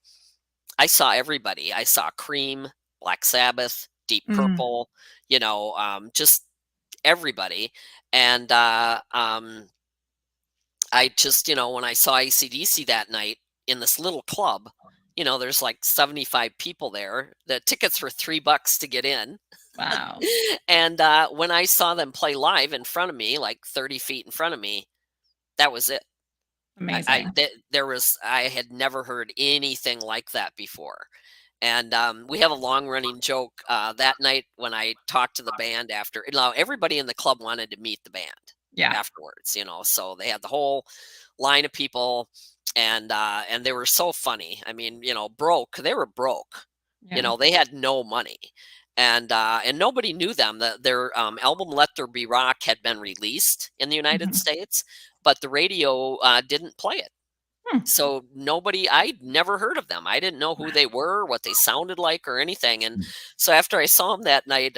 I saw everybody. I saw Cream, Black Sabbath, Deep Mm. Purple, you know, just everybody. And I just, you know, when I saw ACDC that night in this little club, you know, there's like 75 people there. The tickets were $3 to get in. Wow. And when I saw them play live in front of me, like 30 feet in front of me, that was it. Amazing. I had never heard anything like that before. And we have a long running joke that night when I talked to the band after. You know, everybody in the club wanted to meet the band Yeah. afterwards. You know, so they had the whole line of people, and they were so funny. I mean, you know, broke. They were broke. You Yeah. know, they had no money, and nobody knew them. Their album "Let There Be Rock" had been released in the United States, but the radio didn't play it. So I'd never heard of them. I didn't know who they were, what they sounded like, or anything. And so after I saw them that night,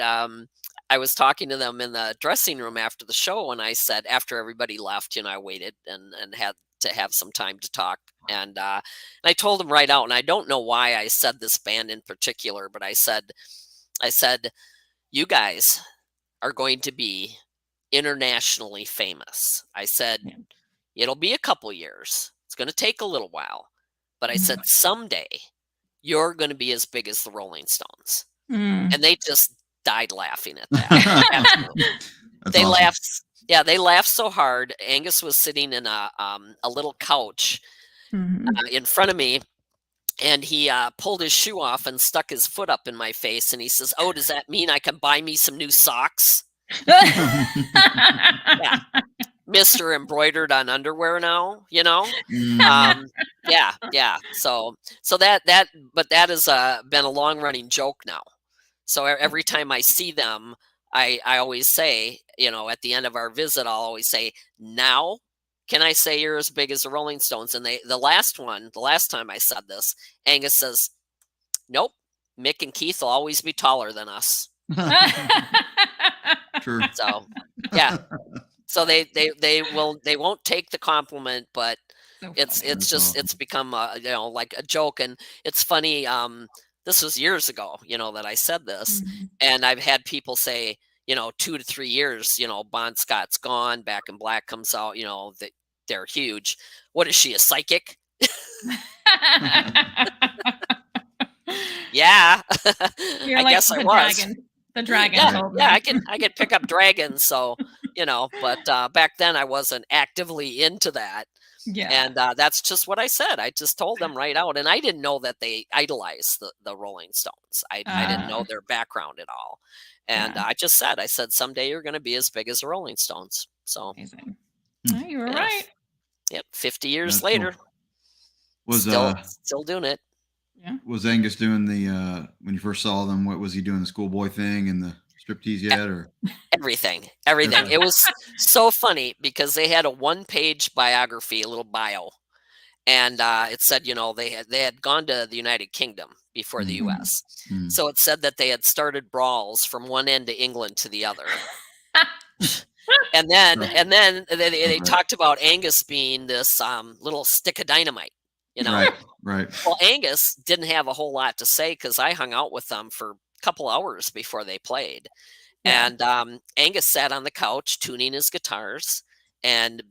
I was talking to them in the dressing room after the show, and I said, after everybody left, I waited and had to have some time to talk. And I told them right out, and I don't know why I said this band in particular, but I said, you guys are going to be internationally famous. I said, it'll be a couple years. It's going to take a little while. But I said, someday you're going to be as big as the Rolling Stones. And they just died laughing at that. They awesome. laughed. Yeah, they laughed so hard. Angus was sitting in a little couch in front of me, and he pulled his shoe off and stuck his foot up in my face. And he says, "Oh, does that mean I can buy me some new socks?" Yeah. Mr. Embroidered on underwear now, yeah. So but that has been a long running joke now. So every time I see them, I always say, at the end of our visit, I'll always say, "Now, can I say you're as big as the Rolling Stones?" And the last time I said this, Angus says, "Nope, Mick and Keith will always be taller than us." True. So, yeah. So they won't take the compliment, but it's become like a joke. And it's funny. This was years ago, that I said this, and I've had people say, 2 to 3 years, Bon Scott's gone, Back in Black comes out, they're huge. What is she, a psychic? Yeah, You're I like guess I the was. dragon. The dragon. Yeah, I could pick up dragons. So, but back then I wasn't actively into that. Yeah. And that's just what I said. I just told them right out. And I didn't know that they idolized the Rolling Stones. I didn't know their background at all. And I said, someday you're going to be as big as the Rolling Stones. So amazing. Oh, you were right. Yep. 50 years later. Cool. Was still doing it. Yeah. Was Angus doing the when you first saw them? What was he doing? The schoolboy thing and the striptease yet, or everything? It was so funny because they had a 1-page biography, a little bio, and it said they had gone to the United Kingdom before the U.S. So it said that they had started brawls from one end of England to the other. And then they talked about Angus being this little stick of dynamite. Right. Well, Angus didn't have a whole lot to say because I hung out with them for a couple hours before they played. Yeah. And Angus sat on the couch tuning his guitars and,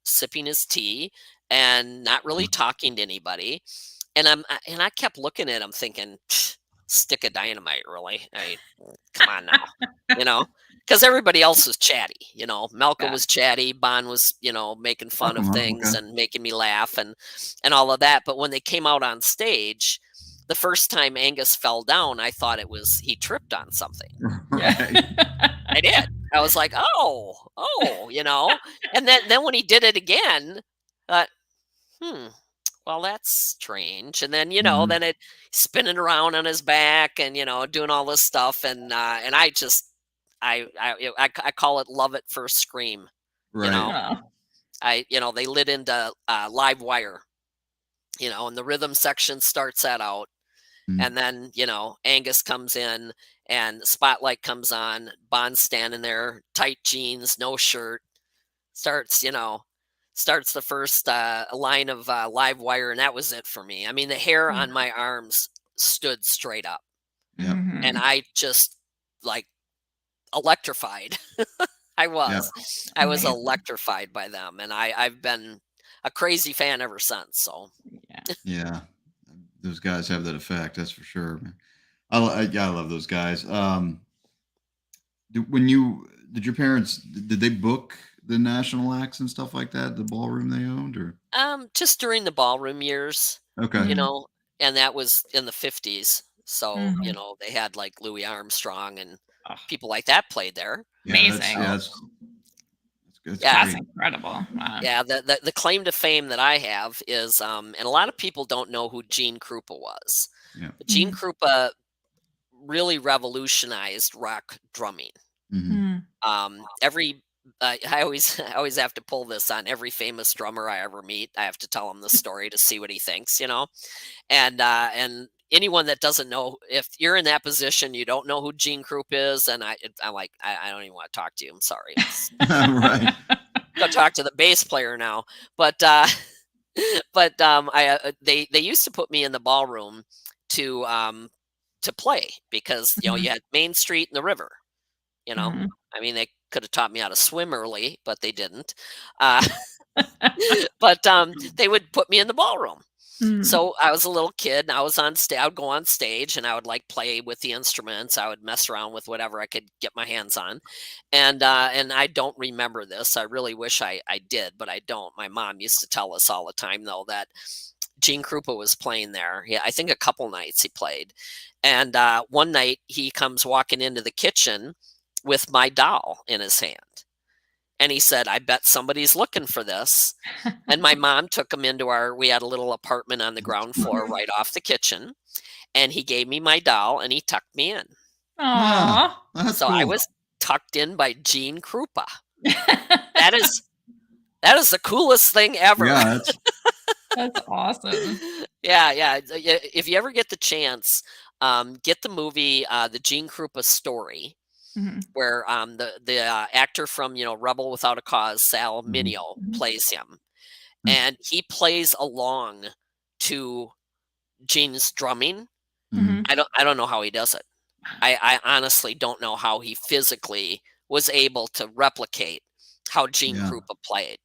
sipping his tea and not really talking to anybody. And I kept looking at him thinking, stick of dynamite, really? I mean, come on now, because everybody else was chatty, Malcolm was chatty, Bon was, making fun of things and making me laugh and all of that. But when they came out on stage, the first time Angus fell down, I thought he tripped on something. Right. I did. I was like, oh, and then when he did it again, I thought, well, that's strange. And then, then it spinning around on his back and, doing all this stuff. And I just, I call it love at first scream. Right. They lit into live wire, and the rhythm section starts that out. And then, Angus comes in and the spotlight comes on, Bon's standing there, tight jeans, no shirt, starts the first line of live wire. And that was it for me. I mean, the hair on my arms stood straight up. Yeah. And I just electrified. I was electrified by them. And I've been a crazy fan ever since. So yeah, those guys have that effect. That's for sure. I love those guys. Did your parents, did they book the national acts and stuff like that, the ballroom they owned, or? Just during the ballroom years. Okay. And that was in the 50s. So, they had like Louis Armstrong and people like that played there. Yeah, amazing. That's incredible. Wow. Yeah, the claim to fame that I have is, and a lot of people don't know who Gene Krupa was. Yeah. But Gene Krupa really revolutionized rock drumming. Mhm. I always have to pull this on every famous drummer I ever meet. I have to tell him the story to see what he thinks, and anyone that doesn't know, if you're in that position, you don't know who Gene Krupa is, and I'm like, I don't even want to talk to you. I'm sorry. Right. Go talk to the bass player now. But they used to put me in the ballroom to play because Mhm. you had Main Street and the river. Mhm. I mean, they could have taught me how to swim early, but they didn't. Uh, but they would put me in the ballroom. Mhm. So I was a little kid, and I was on stage. I would go on stage, and I would like play with the instruments. I would mess around with whatever I could get my hands on, and I don't remember this. I really wish I did, but I don't. My mom used to tell us all the time, though, that Gene Krupa was playing there. Yeah, I think a couple nights he played, and one night he comes walking into the kitchen with my doll in his hand. And he said, I bet somebody's looking for this. And my mom took him into we had a little apartment on the ground floor right off the kitchen. And he gave me my doll and he tucked me in. Aw. That's So I cool. was tucked in by Gene Krupa. That is the coolest thing ever. Yeah, That's awesome. Yeah. If you ever get the chance, get the movie, The Gene Krupa Story. Mhm. Where the actor from Rebel Without a Cause, Sal Mhm. Mineo, Mhm. plays him, Mm. and he plays along to Gene's drumming. Mhm. Mhm. I don't know how he does it. I honestly don't know how he physically was able to replicate how Gene Yeah. Krupa played,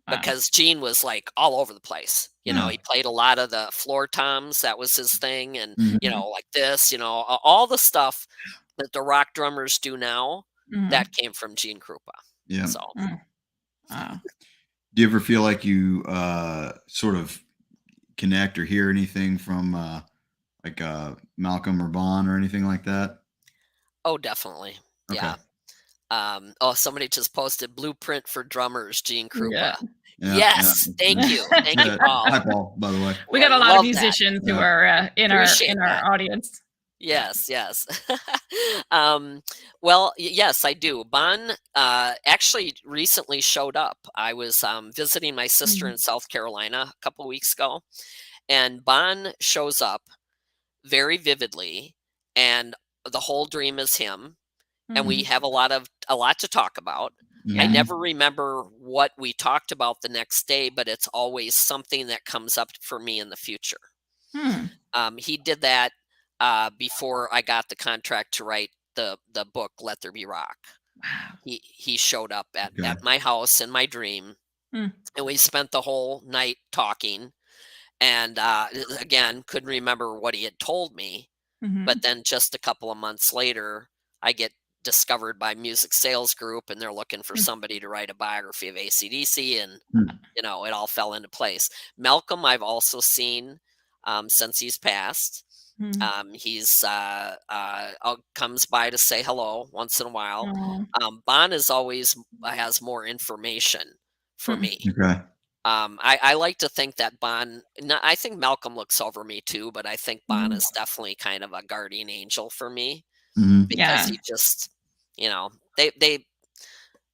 Wow. because Gene was like all over the place. Yeah. He played a lot of the floor toms. That was his thing, and Mhm. like this, all the stuff that the rock drummers do now, Mhm. that came from Gene Krupa. Yeah. So Mm. Wow. Do you ever feel like you sort of connect or hear anything from like Malcolm or Bon or anything like that? oh, definitely. Okay. Yeah. Somebody just posted blueprint for drummers, Gene Yeah. Krupa. Yeah. Yes, thank you. Thank you, Yeah. Paul. Hi, Paul, by the way. We got a lot of Love that. musicians who Yeah. are in Appreciate our that. audience. Yes. Yes, I do. Bon actually recently showed up. I was visiting my sister in South Carolina a couple weeks ago, and Bon shows up very vividly, and the whole dream is him, and we Mhm. have a lot to talk about. I Yeah. Mhm. never remember what we talked about the next day, but it's always something that comes up for me in the future. Hmm. He did that before I got the contract to write the book Let There Be Rock. Wow. He showed up Okay. at my house in my dream, Hmm. and we spent the whole night talking. And again, couldn't remember what he had told me. Mhm. But then just a couple of months later, I get discovered by Music Sales Group, and they're looking for somebody to write a biography of AC/DC, and Hmm. it all fell into place. Malcolm, I've also seen since he's passed. Mhm. He's comes by to say hello once in a while. Aw. Bon is always has more information for Hmm. me. Okay. I like to think that Bon. I think Malcolm looks over me too, but I think Bon Mhm. is definitely kind of a guardian angel for me, Mhm. because Yeah. he just, they.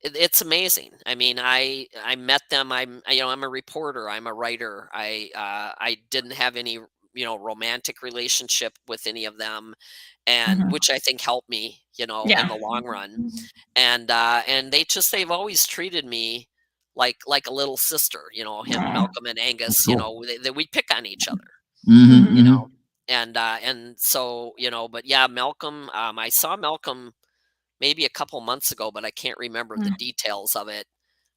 It's amazing. I mean, I met them. I'm a reporter. I'm a writer. I didn't have any romantic relationship with any of them, and Mhm. which I think helped me in Yeah. the long run. And they've always treated me like a little sister. Him, Aw. Malcolm, and That's Angus. cool. We pick on each other. Mhm. Mhm. You Mhm. know, and so but yeah, Malcolm. I saw Malcolm maybe a couple months ago, but I can't remember the Mm. details of it.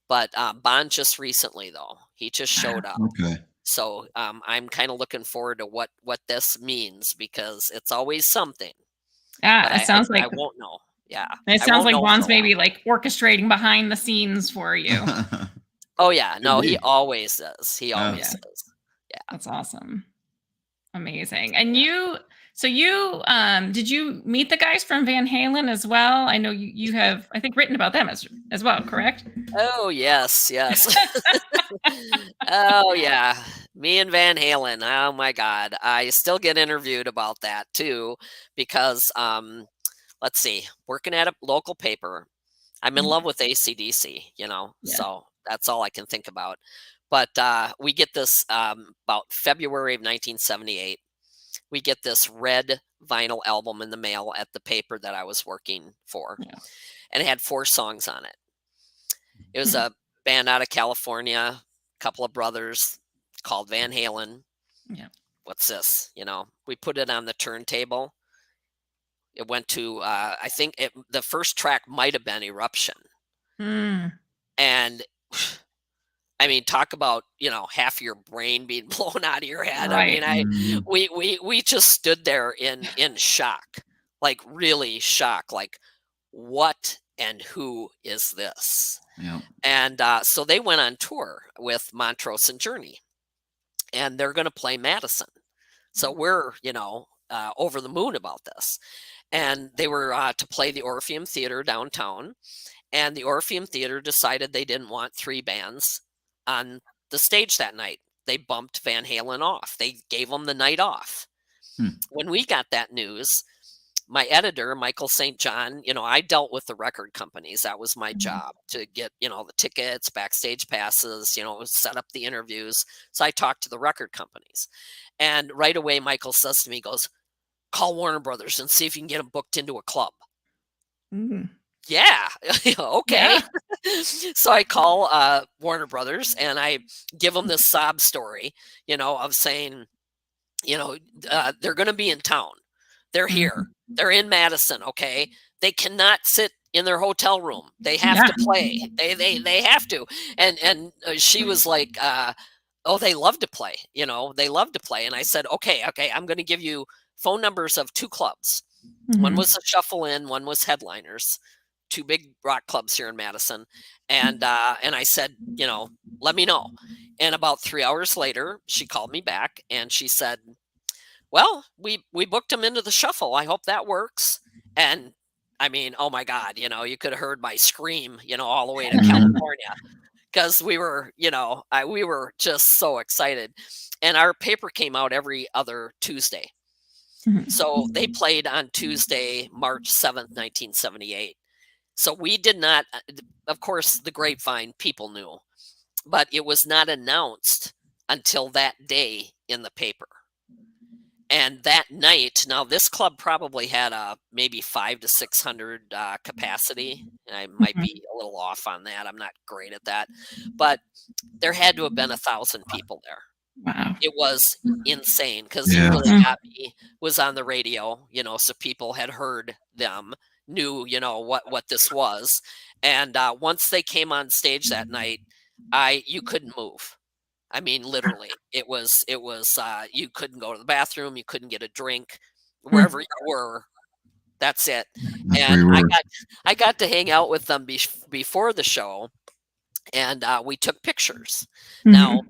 But Bond just recently, though, he just showed up. Okay. So I'm kind of looking forward to what this means, because it's always something. But Yeah. I won't know. Yeah, It I sounds won't like know for Bond's a while. maybe like orchestrating behind the scenes for you. Oh yeah, Could no, he be. always does. He Yeah. always Yeah. does. Yeah. That's awesome. Amazing. And you So you did you meet the guys from Van Halen as well? I know you have, I think, written about them as well, correct? Oh, yes, yes. Oh, yeah. Me and Van Halen. Oh my God. I still get interviewed about that too, because let's see, working at a local paper. I'm in love with AC/DC, Yeah. so that's all I can think about. But we get this about February of 1978. We get this red vinyl album in the mail at the paper that I was working for, Yeah. and it had 4 songs on it. It was Hmm. a band out of California, a couple of brothers called Van Halen. Yeah. What's this? We put it on the turntable. It went to, I think the first track might have been Eruption. Mm. And I mean, talk about, half your brain being blown out of your head. Right. I mean, we just stood there in shock, like really shock, like what and who is this? Yeah. And so they went on tour with Montrose and Journey, and they're going to play Madison. So we're, over the moon about this. And they were to play the Orpheum Theater downtown. And the Orpheum Theater decided they didn't want 3 bands on the stage that night. They bumped Van Halen off. They gave them the night off. When we got that news, my editor, Michael St. John, I dealt with the record companies. That was my job, to get, the tickets, backstage passes, set up the interviews. So I talked to the record companies. And right away, Michael says to me, he goes, call Warner Brothers and see if you can get them booked into a club. Mm. Yeah. Okay. Yeah. So I call Warner Brothers and I give them this sob story, of saying, they're going to be in town. They're here. They're in Madison. Okay. They cannot sit in their hotel room. They have to play. They have to. And she was like, oh, they love to play. They love to play. And I said, okay. I'm going to give you phone numbers of 2 clubs. One was a Shuffle In, one was Headliners. 2 big rock clubs here in Madison. And I said, let me know. And about 3 hours later, she called me back and she said, well, we booked them into the Shuffle. I hope that works. And I mean, oh my God, you could have heard my scream, all the way to California, because we were, we were just so excited. And our paper came out every other Tuesday. So they played on Tuesday, March 7th, 1978. So we did not, of course, the grapevine, people knew, but it was not announced until that day in the paper. And that night, now this club probably had maybe 500 to 600 capacity. I might be a little off on that. I'm not great at that, but there had to have been 1,000 people there. Wow. It was insane, because it really got me, was on the radio, so people had heard them, knew, what this was. And once they came on stage that night, you couldn't move. I mean, literally, it was you couldn't go to the bathroom, you couldn't get a drink, wherever you were. That's it. And I got to hang out with them before the show, and we took pictures. Now,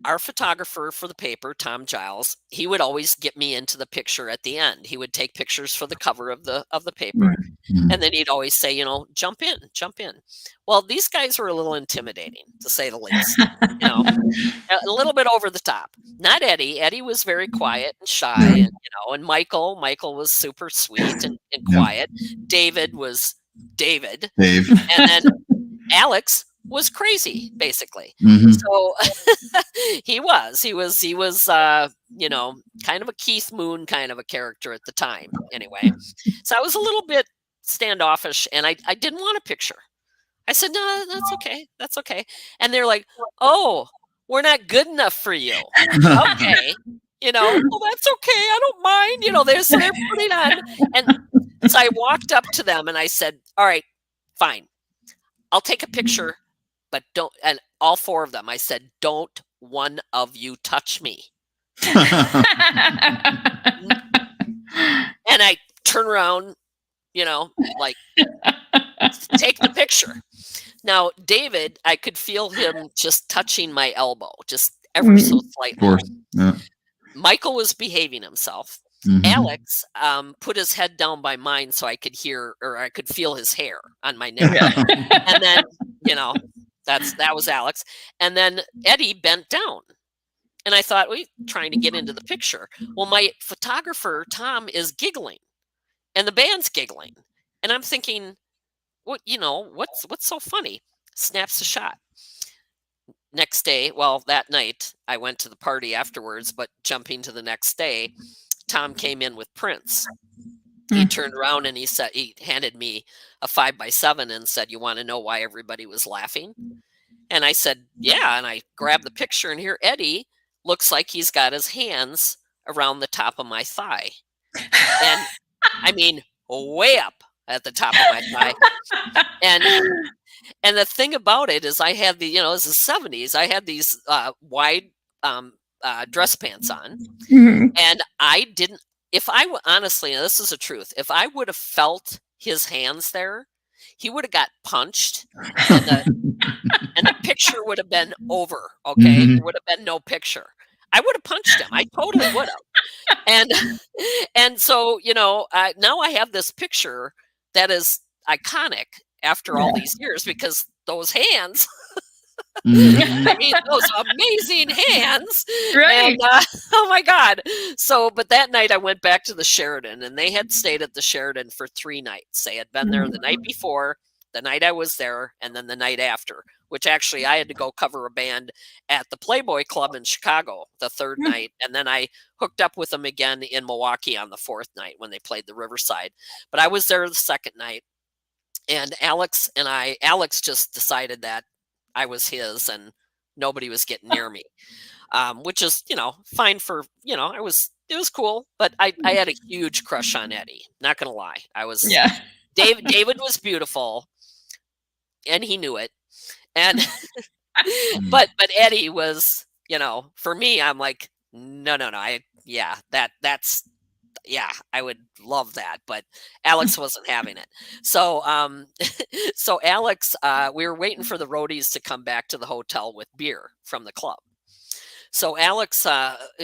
our photographer for the paper, Tom Giles, he would always get me into the picture at the end. He would take pictures for the cover of the paper. And then he'd always say, jump in. Well, these guys were a little intimidating, to say the least. A little bit over the top. Not Eddie. Eddie was very quiet and shy, and and Michael was super sweet and quiet. David was Dave. And then Alex was crazy, basically. So he was kind of a Keith Moon kind of a character at the time, anyway. So I was a little bit standoffish, and I didn't want a picture. I said, no, that's okay. And they're like, oh, we're not good enough for you. Okay. Well, that's okay, I don't mind. They're putting on. And so I walked up to them and I said, all right, fine, I'll take a picture, but don't. And all 4 of them, I said, don't one of you touch me. And I turn around, like, take the picture. Now, David, I could feel him just touching my elbow, just ever so slightly. Of course. Yeah. Michael was behaving himself. Alex put his head down by mine so I could hear, or I could feel his hair on my neck. And then, that was Alex. And then Eddie bent down. And I thought, trying to get into the picture. Well, my photographer, Tom, is giggling. And the band's giggling. And I'm thinking, what's so funny? Snaps the shot. Next day, that night, I went to the party afterwards, but jumping to the next day, Tom came in with prints. He turned around and he handed me a 5x7 and said, "You want to know why everybody was laughing?" And I said, "Yeah." And I grabbed the picture, and here Eddie looks like he's got his hands around the top of my thigh. And I mean, way up at the top of my thigh. And the thing about it is I had the, it's the 70s. I had these wide dress pants on. And I didn't, honestly, this is the truth, if I would have felt his hands there, he would have got punched and the picture would have been over. Okay. There would have been no picture. I would have punched him. I totally would have. And so, now I have this picture that is iconic after all these years, because those hands, I mean, those amazing hands. Right. And, oh my God. So, but that night I went back to the Sheridan, and they had stayed at the Sheridan for 3 nights. They had been there the night before, the night I was there, and then the night after, which actually I had to go cover a band at the Playboy Club in Chicago the 3rd night. And then I hooked up with them again in Milwaukee on the 4th night when they played the Riverside. But I was there the 2nd night. And Alex just decided that I was his and nobody was getting near me, which is, fine for, it was cool. But I had a huge crush on Eddie. Not going to lie. David was beautiful and he knew it. And, but Eddie was, for me, I'm like, no. I would love that, but Alex wasn't having it. So, so Alex, we were waiting for the roadies to come back to the hotel with beer from the club. So Alex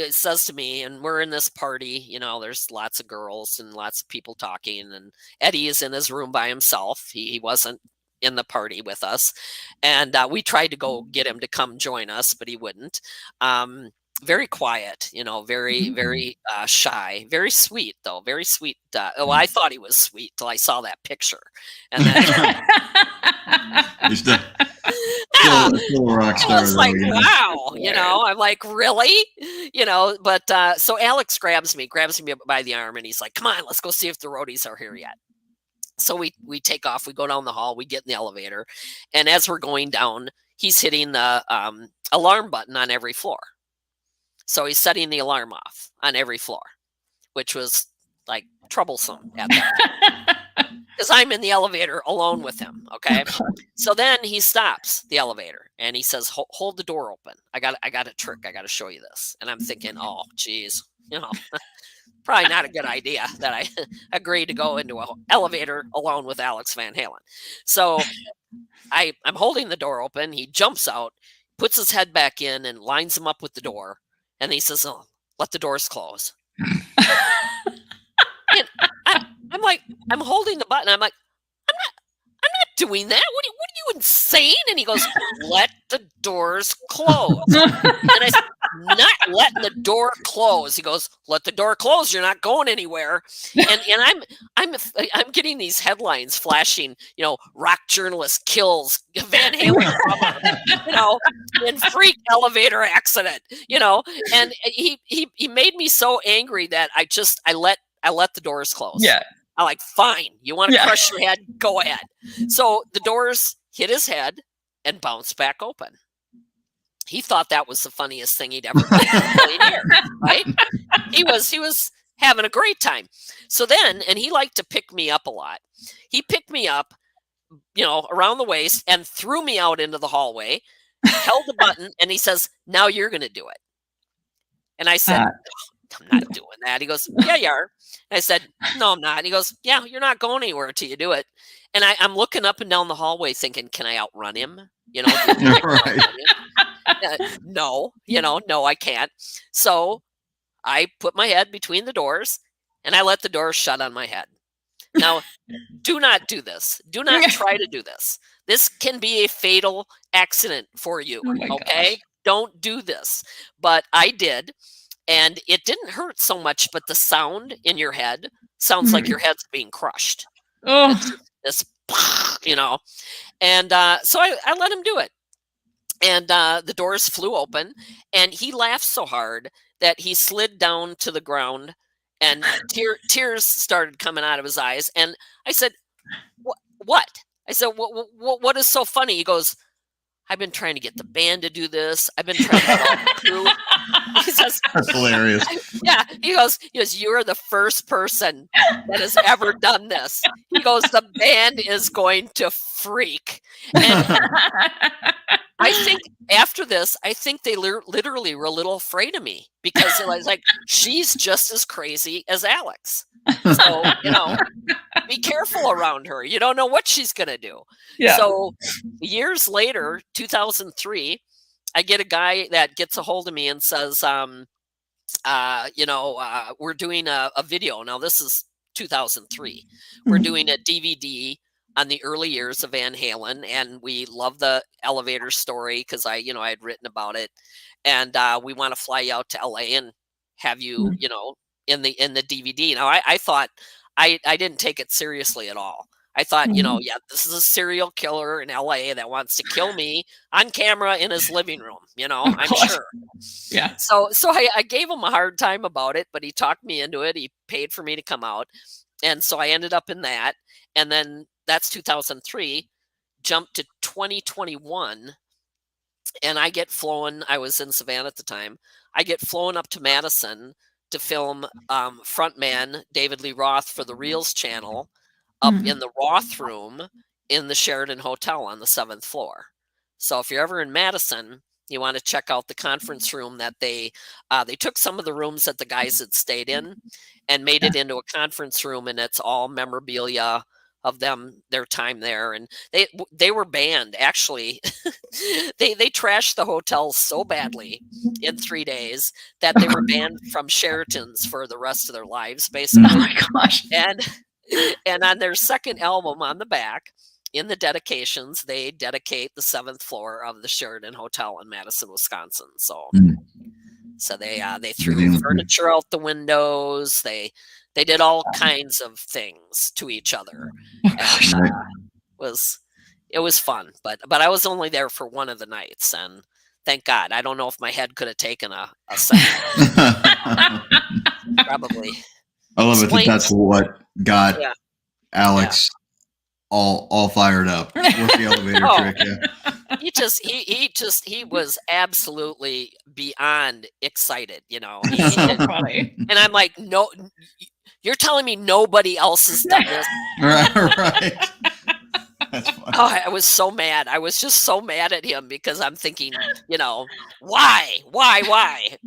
says to me, and we're in this party, there's lots of girls and lots of people talking, and Eddie is in his room by himself. He wasn't in the party with us. And we tried to go get him to come join us, but he wouldn't. Very quiet, very, very shy, very sweet though. Very sweet. I thought he was sweet till I saw that picture. And then He's still a rock star. I was like, wow, I'm like, really? But so Alex grabs me by the arm and he's like, "Come on, let's go see if the roadies are here yet." So we take off, we go down the hall, we get in the elevator. And as we're going down, he's hitting the alarm button on every floor. So he's setting the alarm off on every floor, which was like troublesome at that time. Because I'm in the elevator alone with him. Okay. So then he stops the elevator and he says, "Hold the door open. I got a trick. I got to show you this." And I'm thinking, oh, geez, probably not a good idea that I agreed to go into an elevator alone with Alex Van Halen. So I'm holding the door open. He jumps out, puts his head back in and lines him up with the door. And he says, "Oh, let the doors close." And I'm like, I'm holding the button. I'm like, I'm not doing that. What are you insane? And he goes, "Let the doors close." And I said, "Not letting the door close." He goes, "Let the door close. You're not going anywhere." And I'm getting these headlines flashing, rock journalist kills Van Halen, in freak elevator accident, and he made me so angry that I let the doors close. Yeah. I'm like, "Fine, you want to crush your head? Go ahead." So the doors hit his head and bounced back open. He thought that was the funniest thing he'd ever done in a million years, right? He was having a great time. So then, and he liked to pick me up a lot. He picked me up, around the waist and threw me out into the hallway, held the button, and he says, "Now you're going to do it." And I said, "I'm not doing that." He goes, "Yeah, you are." And I said, "No, I'm not." And he goes, "Yeah, you're not going anywhere until you do it." And I'm looking up and down the hallway thinking, can I outrun him? Right. No, no, I can't. So I put my head between the doors and I let the door shut on my head. Now, do not do this. Do not try to do this. This can be a fatal accident for you. Oh my Okay? gosh. Don't do this. But I did. And it didn't hurt so much, but the sound in your head sounds like your head's being crushed. Oh, It's just this, you know. And so I let him do it. And the doors flew open, and he laughed so hard that he slid down to the ground, and tears started coming out of his eyes. And I said, What? I said, what is so funny? He goes, I've been trying to get the band to do this. I've been trying to get all the crew. He says, That's hilarious. yeah, he goes, you're the first person that has ever done this. He goes, the band is going to freak. And I think after this, I think they literally were a little afraid of me because it was like, she's just as crazy as Alex. So, be careful around her. You don't know what she's going to do. yeah. So years later, 2003, I get a guy that gets a hold of me and says, we're doing a video. Now, this is 2003. We're doing a DVD on the early years of Van Halen, and we love the elevator story because I had written about it, and we want to fly you out to LA and have you, in the DVD. Now, I thought I didn't take it seriously at all. I thought, this is a serial killer in LA that wants to kill me on camera in his living room. I'm sure. Yeah. So I gave him a hard time about it, but he talked me into it. He paid for me to come out. And so I ended up in that. And then that's 2003, jumped to 2021. And I get flown. I was in Savannah at the time. I get flown up to Madison to film frontman David Lee Roth for the Reels channel up in the Roth room in the Sheraton Hotel on the 7th floor. So if you're ever in Madison, you want to check out the conference room that they took some of the rooms that the guys had stayed in and made it into a conference room, and it's all memorabilia of their time there. And they were banned, actually. they trashed the hotel so badly in 3 days that they were banned from Sheraton's for the rest of their lives, basically. Oh my gosh. And on their second album on the back, in the dedications, they dedicate the 7th floor of the Sheraton Hotel in Madison, Wisconsin. So, so they threw furniture out the windows. They did all kinds of things to each other. And, it was fun, but I was only there for one of the nights, and thank God. I don't know if my head could have taken a second. Probably. I love it. That's what got Alex all fired up with the elevator trick. Yeah. He was absolutely beyond excited. That's so funny. And I'm like, no, you're telling me nobody else has done this? Right. That's funny. Oh, I was so mad. I was just so mad at him because I'm thinking, why? Why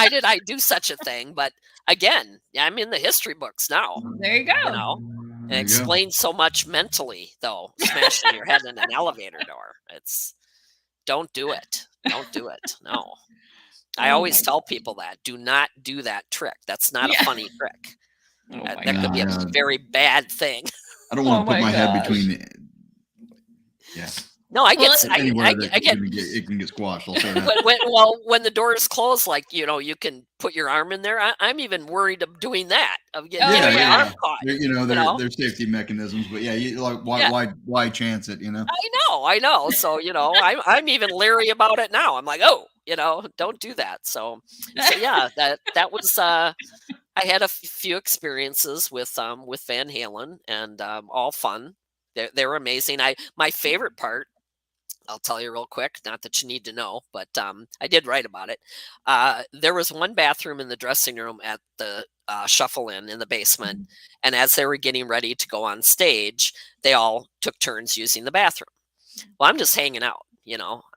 did I do such a thing? But again, I'm in the history books now. There you go. It explains so much mentally, though, smashing your head in an elevator door. Don't do it. Don't do it. No. I always tell people that. Do not do that trick. That's not a funny trick. That could be a very bad thing. I don't want to put my head between No, I get it can get squashed. I'll say that. But when the doors close, you can put your arm in there. I'm even worried of doing that, of getting my arm caught. There's safety mechanisms, but why chance it? I know. So I'm even leery about it now. I'm like, don't do that. So yeah, that was. I had a few experiences with Van Halen, and all fun. They're amazing. My favorite part, I'll tell you real quick, not that you need to know, but I did write about it. There was one bathroom in the dressing room at the Shuffle in the basement, and as they were getting ready to go on stage, they all took turns using the bathroom. Well, I'm just hanging out.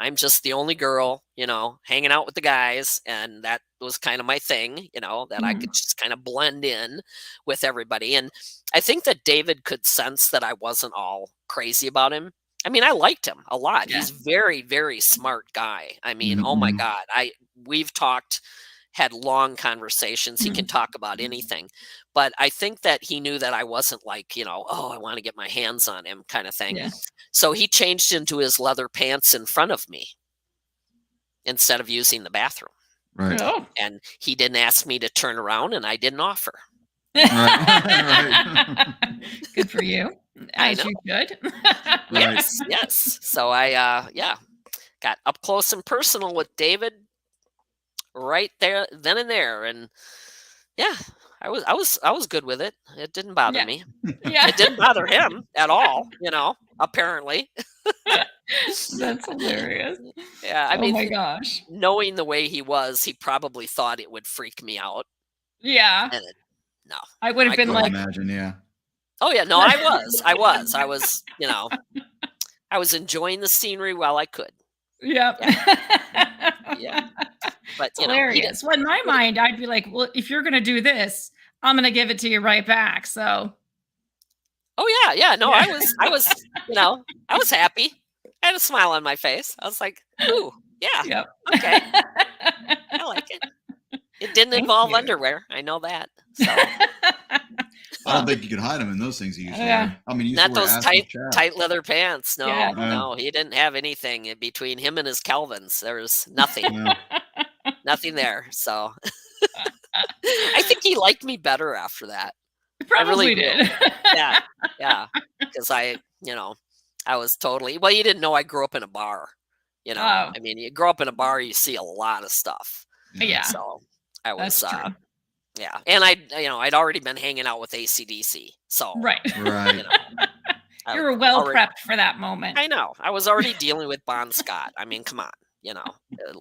I'm just the only girl, hanging out with the guys. And that was kind of my thing, that I could just kind of blend in with everybody. And I think that David could sense that I wasn't all crazy about him. I mean, I liked him a lot. Yeah. He's very, very smart guy. I mean, oh my God, we've talked had long conversations. He can talk about anything. But I think that he knew that I wasn't like, oh, I want to get my hands on him kind of thing. Yeah. So he changed into his leather pants in front of me instead of using the bathroom. Right. Oh. And he didn't ask me to turn around, and I didn't offer. Right. Good for you. As you should. Yes. So I got up close and personal with David right there, then and there, and yeah, I was good with it. It didn't bother me. Yeah. It didn't bother him at all, apparently. That's hilarious. Yeah, I Oh mean, my gosh. knowing the way he was, he probably thought it would freak me out. Yeah. And no. I would have been I like, imagine, yeah. Oh yeah, no, I was, I was enjoying the scenery while I could. Yep. Yeah. But It's hilarious. Well, in my mind, I'd be like, well, if you're going to do this, I'm going to give it to you right back. So. Oh yeah. No, I was, I was happy. I had a smile on my face. I was like, ooh, yeah. Yep. Okay. I like it. It didn't involve underwear. I know that. So. I don't think you could hide them in those things. Usually, Yeah. I mean, you not those tight leather pants. No, Yeah. no, he didn't have anything between him and his Calvins. There was nothing, nothing there. So I think he liked me better after that. Probably really did. Yeah, because I was totally. Well, you didn't know I grew up in a bar. Oh. I mean, you grow up in a bar, you see a lot of stuff. Yeah. So I was. That's true. Yeah, and I'd already been hanging out with AC/DC, so Right. You were well prepped for that moment. I know. I was already dealing with Bon Scott. I mean, come on,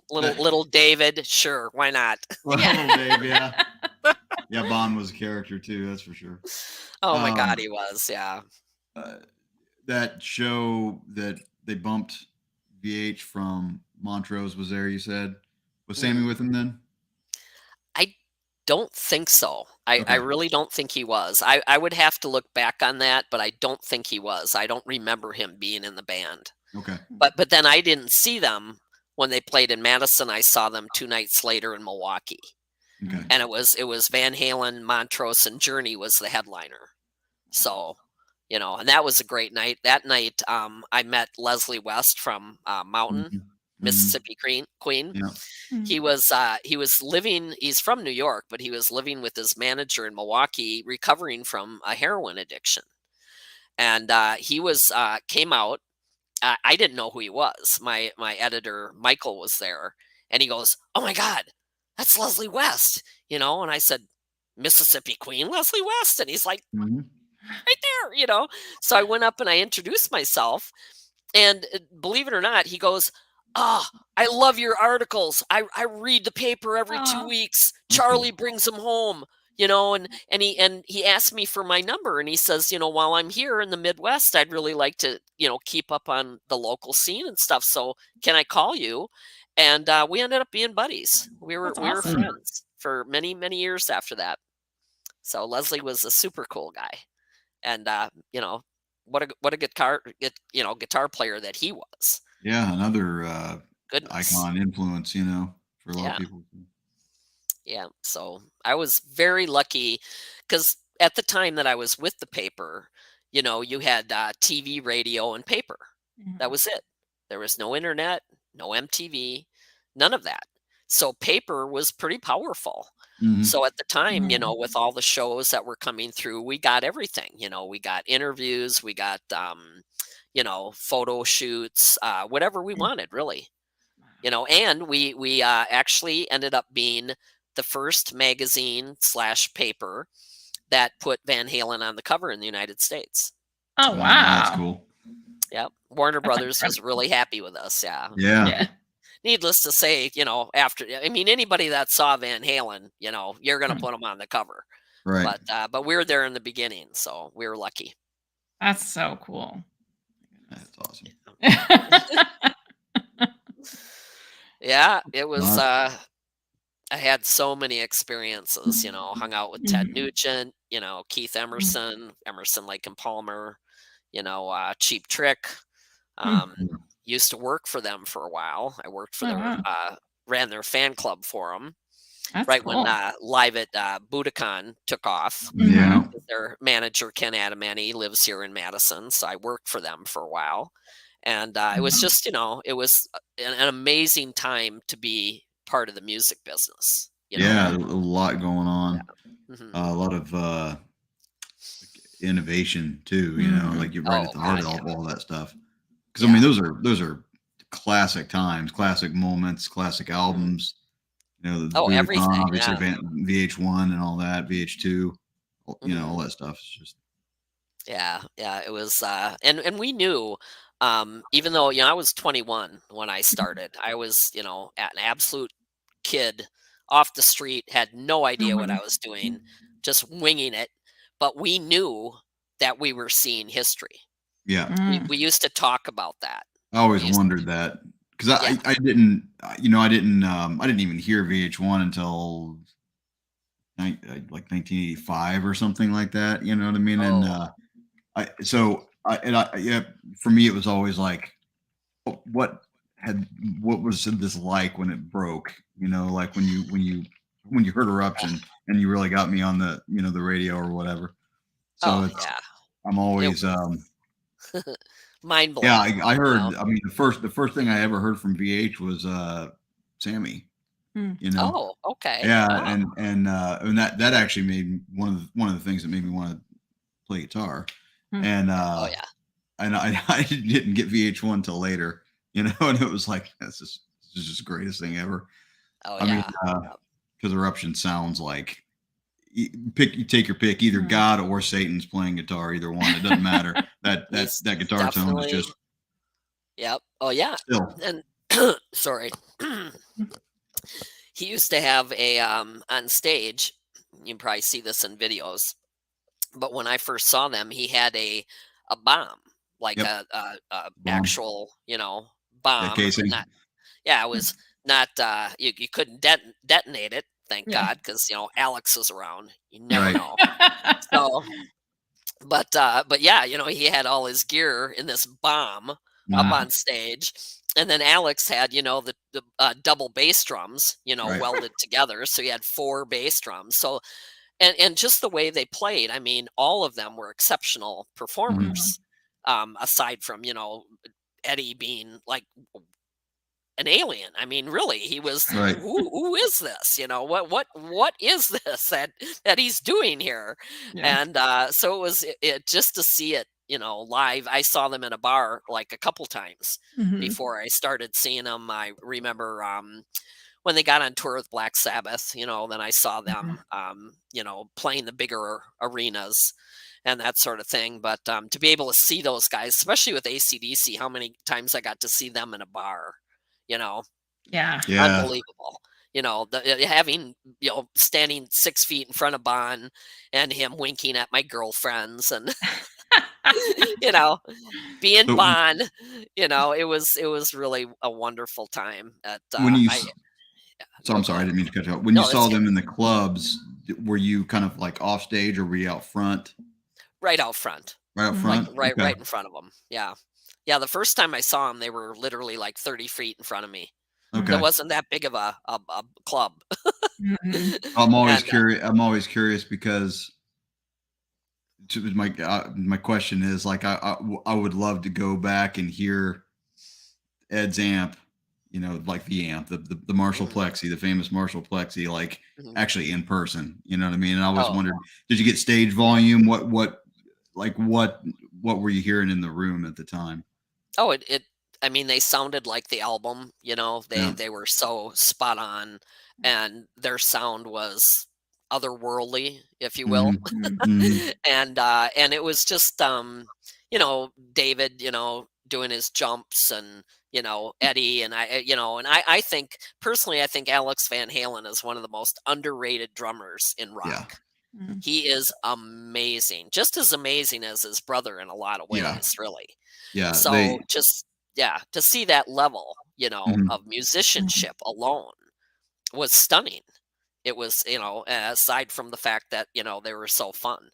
little David. Sure, why not? Little Dave, yeah. Yeah, Bon was a character too. That's for sure. Oh my God, he was. Yeah. That show that they bumped VH from Montrose was there. You said was Sammy with him then? Don't think so. I really don't think he was. I would have to look back on that, but I don't think he was. I don't remember him being in the band. Okay. But then I didn't see them when they played in Madison. I saw them 2 nights later in Milwaukee. Okay. And it was Van Halen, Montrose, and Journey was the headliner. So, and that was a great night. That night, I met Leslie West from Mountain. Mississippi Queen. Yeah. He was living. He's from New York, but he was living with his manager in Milwaukee, recovering from a heroin addiction. And he came out. I didn't know who he was. My editor Michael was there, and he goes, "Oh my God, that's Leslie West," And I said, "Mississippi Queen, Leslie West," and he's like, "Right there," So I went up and I introduced myself, and believe it or not, he goes, "Ah, I love your articles. I read the paper every 2 weeks. Charlie brings them home, and he asked me for my number, and he says, while I'm here in the Midwest, I'd really like to, keep up on the local scene and stuff. So can I call you?" And we ended up being buddies. We were friends for many, many years after that. So Leslie was a super cool guy, and what a guitar player that he was. Yeah, another icon influence, for a lot of people. Yeah, so I was very lucky because at the time that I was with the paper, you had TV, radio, and paper. That was it. There was no internet, no MTV, none of that. So paper was pretty powerful. So at the time, with all the shows that were coming through, we got everything. We got interviews, we got photo shoots, whatever we wanted, really. And we actually ended up being the first magazine / paper that put Van Halen on the cover in the United States. Oh, wow. That's cool. Yep. Warner Brothers was really happy with us. Yeah. Needless to say, anybody that saw Van Halen, you're going to put them on the cover. Right. But we were there in the beginning, so we were lucky. That's so cool. That's awesome. Yeah, it was. I had so many experiences. Hung out with Ted Nugent. Keith Emerson, Lake and Palmer. Cheap Trick. Used to work for them for a while. I worked for ran their fan club for them. That's right when cool. Live at Budokan took off. Yeah. Their manager, Ken Adamany, lives here in Madison, so I worked for them for a while. And it was just, it was an amazing time to be part of the music business. Yeah, a lot going on. Mhm. A lot of innovation too, like you're right at Oh the heart God, of yeah. all that stuff. Because I mean, Yeah. those are classic times, classic moments, classic Mhm. albums. The Oh, Budokan, everything. obviously Yeah. VH1 and all that, VH2, all Mhm. that stuff. It's just Yeah, yeah, it was, and we knew, even though, I was 21 when I started. I was, an absolute kid off the street, had no idea what I was doing, just winging it. But we knew that we were seeing history. yeah. We used to talk about that. I always We used, wondered that because yeah. I didn't I didn't even hear VH1 until like 1985 or something like that. You know what I mean? And Oh, yeah, for me it was always like what had what was this like when it broke? Like when you heard Eruption and you really got me on the radio or whatever. So oh, it's yeah. I'm It always mind yeah, blowing. I heard. I mean, the first thing I ever heard from VH was Sammy. You know, Oh, okay. yeah, Oh, and that actually made one of the things that made me want to play guitar, and oh, yeah. I didn't get VH1 till later. And it was like this is just the greatest thing ever. Oh, I mean, yeah. Yep. because Eruption sounds like you take your pick, either God or Satan's playing guitar, either one. It doesn't matter. That that He's that guitar tone is definitely, just yep. Oh, yeah. still. And sorry. He used to have a on stage. You can probably see this in videos, but when I first saw them, he had a bomb, like Yep. a Bomb. actual, Yeah, bomb. casing. Not, yeah, it was not. You couldn't detonate it, thank Yeah. God, because Alex is around. You never Right. know. So, but yeah, he had all his gear in this bomb up Mhm. on stage, and then Alex had the double bass drums, Right. welded together, so he had four bass drums. So and just the way they played, I mean, all of them were exceptional Mhm. performers. Aside from Eddie being like an alien. I mean, really, he was. Right. Who is this? What is this that he's doing here? Yeah. And so it was just to see it, live. I saw them in a bar like a couple times before I started seeing them. I remember when they got on tour with Black Sabbath, then I saw them, playing the bigger arenas and that sort of thing. But to be able to see those guys, especially with AC/DC, how many times I got to see them in a bar, you know, Yeah. Yeah. unbelievable. Having, standing 6 feet in front of Bon and him winking at my girlfriends and, you know, being So Bon, it was really a wonderful time at, when you, I, so oh, I'm go sorry, I ahead. didn't mean to cut you off. When you No, that's saw good. them in the clubs, were you kind of like off stage or were you out front? Right out front. Right out Like, front? right Okay. right in front of them. Yeah. Yeah, the first time I saw them, they were literally, like, 30 feet in front of me. There Okay. wasn't that big of a club. And, I'm always curious because my question is like I would love to go back and hear Ed's amp, like the amp, the Marshall mhm, Plexi, the famous Marshall Plexi, like mhm. actually in person. You know what I mean? And I always Oh, wondered, did you get stage volume? What were you hearing in the room at the time? oh, I mean, they sounded like the album, they Yeah. they were so spot on, and their sound was otherworldly, if you will. Hmm. Hmm. And it was just David, doing his jumps, and Eddie, and I think personally, I think Alex Van Halen is one of the most underrated drummers in Yeah. rock. He is amazing, just as amazing as his brother in a lot of Yeah. ways, really. Yeah. So just, yeah, to see that level, Mhm. of musicianship alone was stunning. It was, aside from the fact that, they were so fun.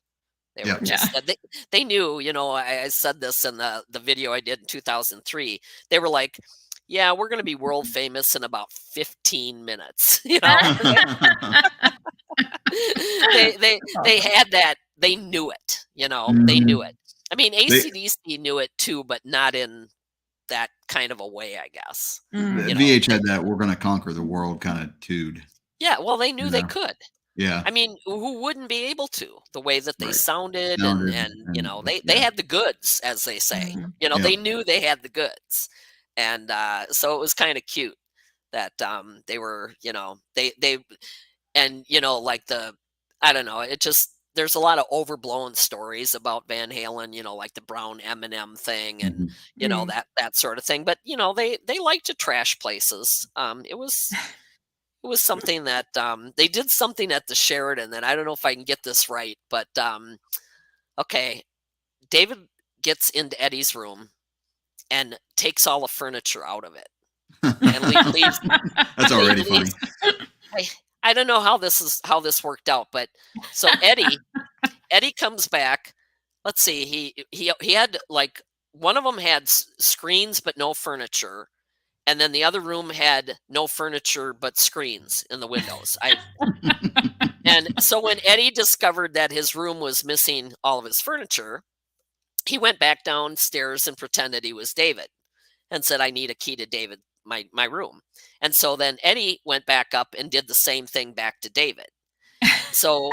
They Yeah. were Yeah. just they knew, I said this in the video I did in 2003. They were like, yeah, we're going to be world famous in about 15 minutes. You know, they had that. They knew it. You know, they knew it. I mean, AC/DC knew it too, but not in that kind of a way, I guess. VH had that "we're going to conquer the world" kind of tude. Yeah, well, they knew they could. Yeah. I mean, who wouldn't be able to? The way that they sounded, Sounded and you know, and they had the goods, as they say. You know, they knew they had the goods, and so it was kind of cute that they were, you know, they and you know, like I don't know, it just there's a lot of overblown stories about Van Halen, you know, like the brown M&M thing, and you know, that sort of thing. But you know, they like to trash places. It was something that they did something at the Sheridan that I don't know if I can get this right, but okay, David gets into Eddie's room and takes all the furniture out of it and leaves. That's already funny. I don't know how this worked out, but so Eddie comes back. Let's see, he had like one of them had screens but no furniture. And then the other room had no furniture but screens in the windows. And so when Eddie discovered that his room was missing all of his furniture, he went back downstairs and pretended he was David and said, "I need a key to David, my room." And so then Eddie went back up and did the same thing back to David. So,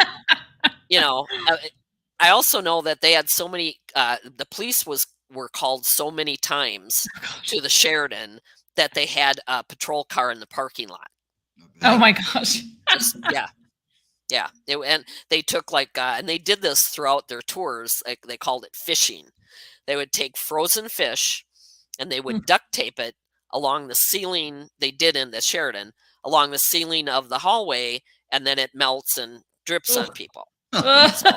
you know, I also know that they had so many, the police were called so many times to the Sheridan that they had a patrol car in the parking lot. Oh my gosh. Yeah. And they took and they did this throughout their tours. Like they called it fishing. They would take frozen fish and they would duct tape it along the ceiling. They did in the Sheridan along the ceiling of the hallway, and then it melts and drips on people. So,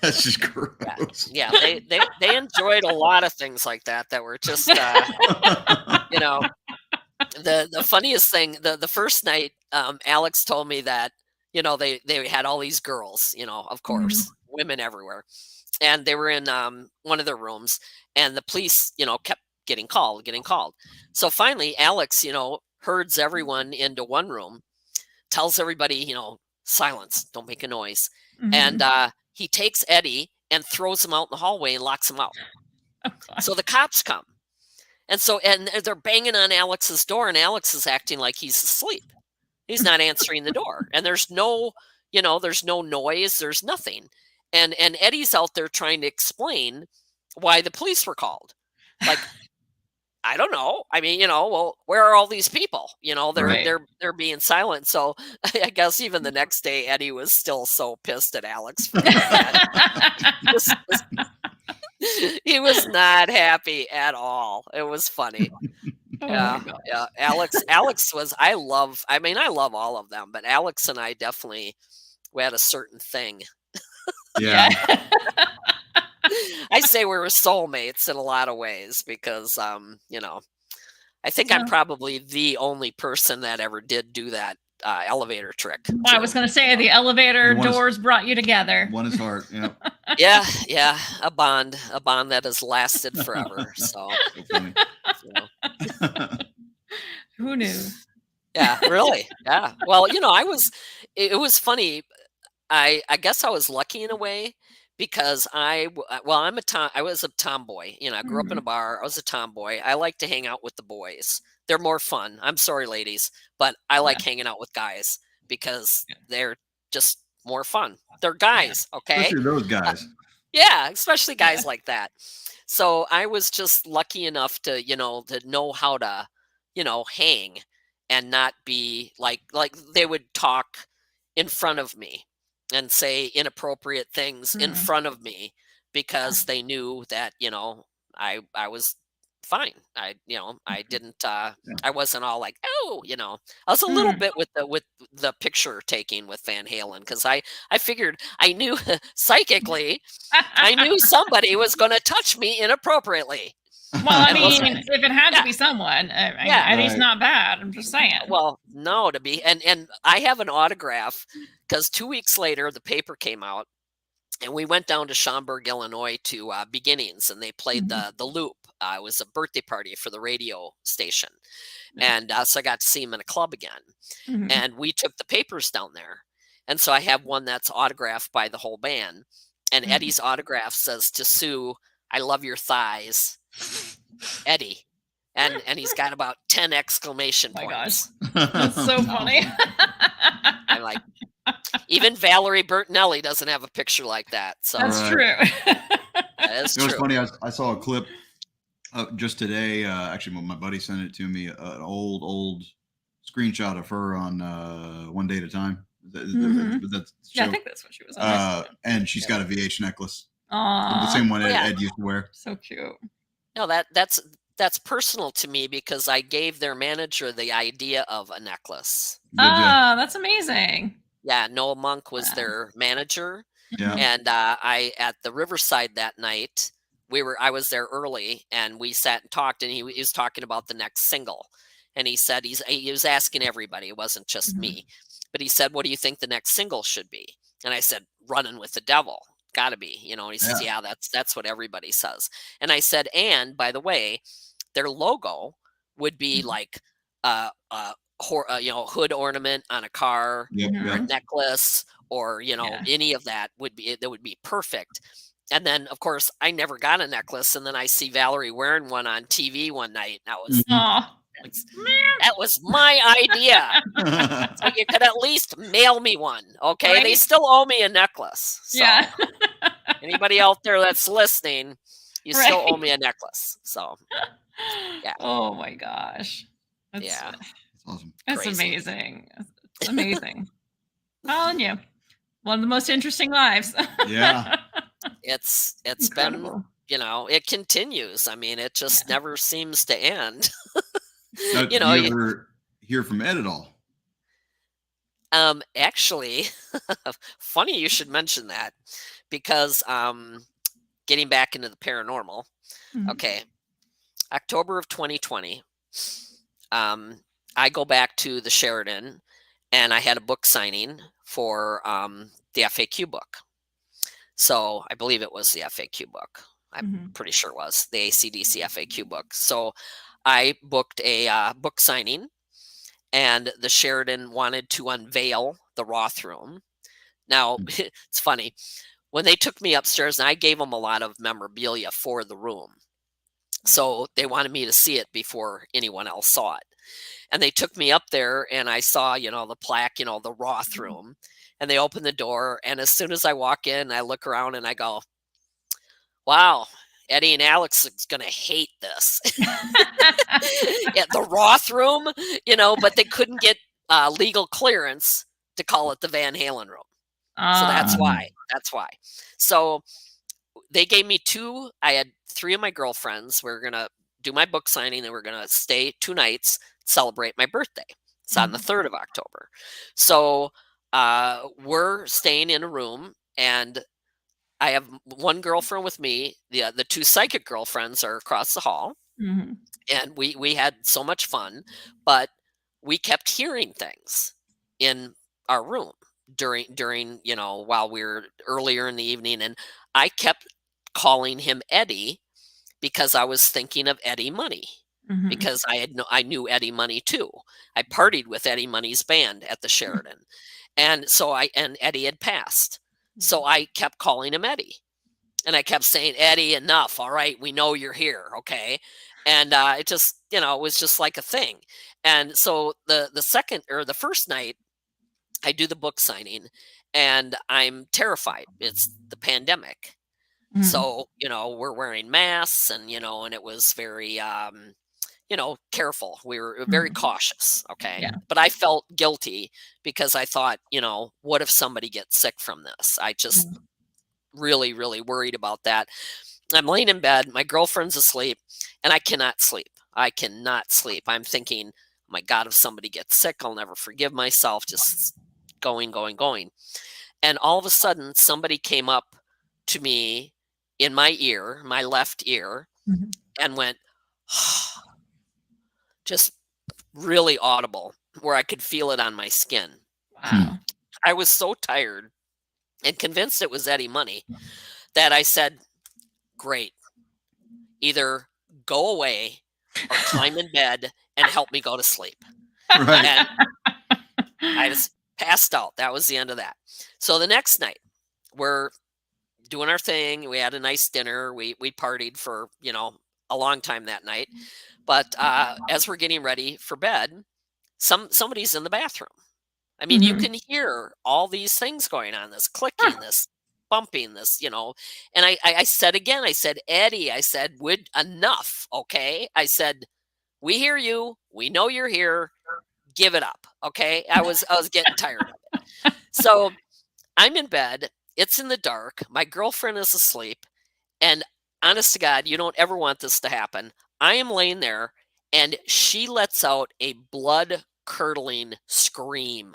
that's just gross. Yeah, they enjoyed a lot of things like that were just you know, the funniest thing, the first night, Alex told me that, you know, they had all these girls, you know, of course, women everywhere, and they were in one of their rooms, and the police, you know, kept getting called. So finally Alex, you know, herds everyone into one room, tells everybody, you know, silence, don't make a noise. And he takes Eddie and throws him out in the hallway and locks him out. So the cops come. And they're banging on Alex's door, and Alex is acting like he's asleep. He's not answering the door. And there's no noise, there's nothing. And Eddie's out there trying to explain why the police were called. Like, I don't know. I mean, you know, well, where are all these people? You know, they're being silent. So I guess even the next day, Eddie was still so pissed at Alex for that. He was not happy at all. It was funny. Yeah. Alex was. I love all of them, but Alex and I we had a certain thing. Yeah. I say we were soulmates in a lot of ways because, you know, I think I'm probably the only person that ever did do that elevator trick. I was going to say the elevator doors brought you together. One is hard. Yeah. Yeah. A bond that has lasted forever. So funny. You know. Who knew? Yeah, really. Yeah. Well, you know, it was funny. I guess I was lucky in a way, because I was a tomboy. You know, I grew up in a bar. I was a tomboy. I like to hang out with the boys. They're more fun. I'm sorry, ladies, but I like hanging out with guys because they're just more fun. They're guys, okay? Especially those guys. Yeah, especially guys like that. So I was just lucky enough to know how to, you know, hang and not be like they would talk in front of me and say inappropriate things in front of me because they knew that, you know, I was fine. I didn't, I wasn't all like, oh, you know, I was a little bit with the picture taking with Van Halen. Cause I figured I knew psychically, I knew somebody was going to touch me inappropriately. Well, I mean, if it had to be someone, Eddie's not bad. I'm just saying. Well, no, and I have an autograph because 2 weeks later the paper came out, and we went down to Schaumburg, Illinois to Beginnings, and they played the Loop it was a birthday party for the radio station. And so I got to see him in a club again. Mhm. And we took the papers down there. And so I have one that's autographed by the whole band. And Mhm. Eddie's autograph says, "To Sue, I love your thighs, Eddie." And he's got about 10 exclamation Oh my gosh. points. That's so funny. I'm like, even Valerie Bertinelli doesn't have a picture like that. So That's Right. true. that is It was true. funny. I saw a clip just today. Actually, my buddy sent it to me. An old screenshot of her on One Day at a Time. Mhm. That Yeah, I show. think that's what she was on. And she's got a VH necklace, the Aw, same one Oh, yeah. Ed used to wear. so cute. No, that's personal to me because I gave their manager the idea of a necklace. Did ya? Ah, that's amazing. Yeah, Noel Monk was Wow. their manager. Yeah. And I at the Riverside that night, I was there early and we sat and talked, and he was talking about the next single. And he said he was asking everybody, it wasn't just Mhm. me. But he said, "What do you think the next single should be?" And I said, "Running with the Devil." Gotta be, And he says, Yeah. "Yeah, that's what everybody says." And I said, "And by the way, their logo would be Mhm. like hood ornament on a car, Yep. Mhm. or a Yep. necklace, or Yeah. any of that would be perfect." And then of course I never got a necklace, and then I see Valerie wearing one on TV one night, and I was Mhm. Aw. it's- Man. that was my idea. So you could at least mail me one, okay? They Right? still owe me a necklace. So Yeah. anybody out there that's listening, you still owe Right. me a necklace. So Yeah. Oh my gosh. That's yeah, That's awesome. that's crazy. amazing. It's amazing. Telling you. One of the most interesting lives. Yeah. It's been, Incredible. it continues. I mean, it just never seems to end. Now, You do know, you you- ever hear from Ed at all? Actually, funny you should mention that, because getting back into the paranormal. Mhm. Okay, October of 2020, I go back to the Sheridan, and I had a book signing for the FAQ book. So I believe it was the FAQ book. I'm Mhm. pretty sure it was the ACDC FAQ book. So I booked a book signing, and the Sheridan wanted to unveil the Roth room. Now, it's funny. When they took me upstairs, and I gave them a lot of memorabilia for the room. So they wanted me to see it before anyone else saw it. And they took me up there, and I saw, the plaque, the Roth room. And they opened the door, and as soon as I walk in, I look around and I go, "Wow, Eddie and Alex is going to hate this." Yeah, the Roth room, but they couldn't get legal clearance to call it the Van Halen room. So that's Ah, why. That's why. So they gave me I had 3 of my girlfriends. We were going to do my book signing, and we're going to stay 2 nights, celebrate my birthday. It's on the 3rd of October. So we're staying in a room, and I have one girlfriend with me. The 2 psychic girlfriends are across the hall, mhm. and we had so much fun, but we kept hearing things in our room during while we were earlier in the evening, and I kept calling him Eddie because I was thinking of Eddie Money, Mhm. because I knew Eddie Money too. I partied with Eddie Money's band at the Sheridan. And and Eddie had passed. So I kept calling him Eddie. And I kept saying, "Eddie, enough. All right, we know you're here, okay?" And it just, it was just like a thing. And so the first night, I do the book signing, and I'm terrified. It's the pandemic. Mhm. So, we're wearing masks, and and it was very careful. We were very Mhm. cautious, okay? Yeah. But I felt guilty because I thought, what if somebody gets sick from this? I just Mhm. really, really worried about that. I'm laying in bed, my girlfriend's asleep, and I cannot sleep. I cannot sleep. I'm thinking, "Oh my God, if somebody gets sick, I'll never forgive myself." Just going, going, going. And all of a sudden, somebody came up to me in my ear, my left ear, Mhm. and went, just really audible, where I could feel it on my skin. Wow. I was so tired and convinced it was Eddie Money that I said, "Great. Either go away or climb in bed and help me go to sleep. Right. And I was passed out. That was the end of that. So the next night, we're doing our thing. We had a nice dinner. We partied for, a long time that night. But as we're getting ready for bed, somebody's in the bathroom. I mean, you can hear all these things going on, this clicking, this bumping, this, and I said again, I said, Eddie, I said, would enough. Okay. I said, we hear you. We know you're here. Give it up. Okay. I was getting tired of it. So I'm in bed. It's in the dark. My girlfriend is asleep. And honest to God, you don't ever want this to happen. I am laying there and she lets out a blood curdling scream.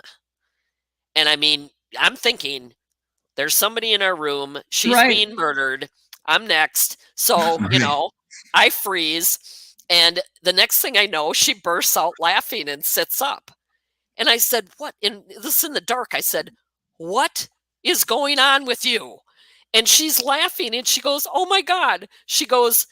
And I mean, I'm thinking there's somebody in our room. She's being murdered. I'm next. So, I freeze. And the next thing I know, she bursts out laughing and sits up. And I said, what? This in the dark. I said, what is going on with you? And she's laughing and she goes, oh my God. She goes,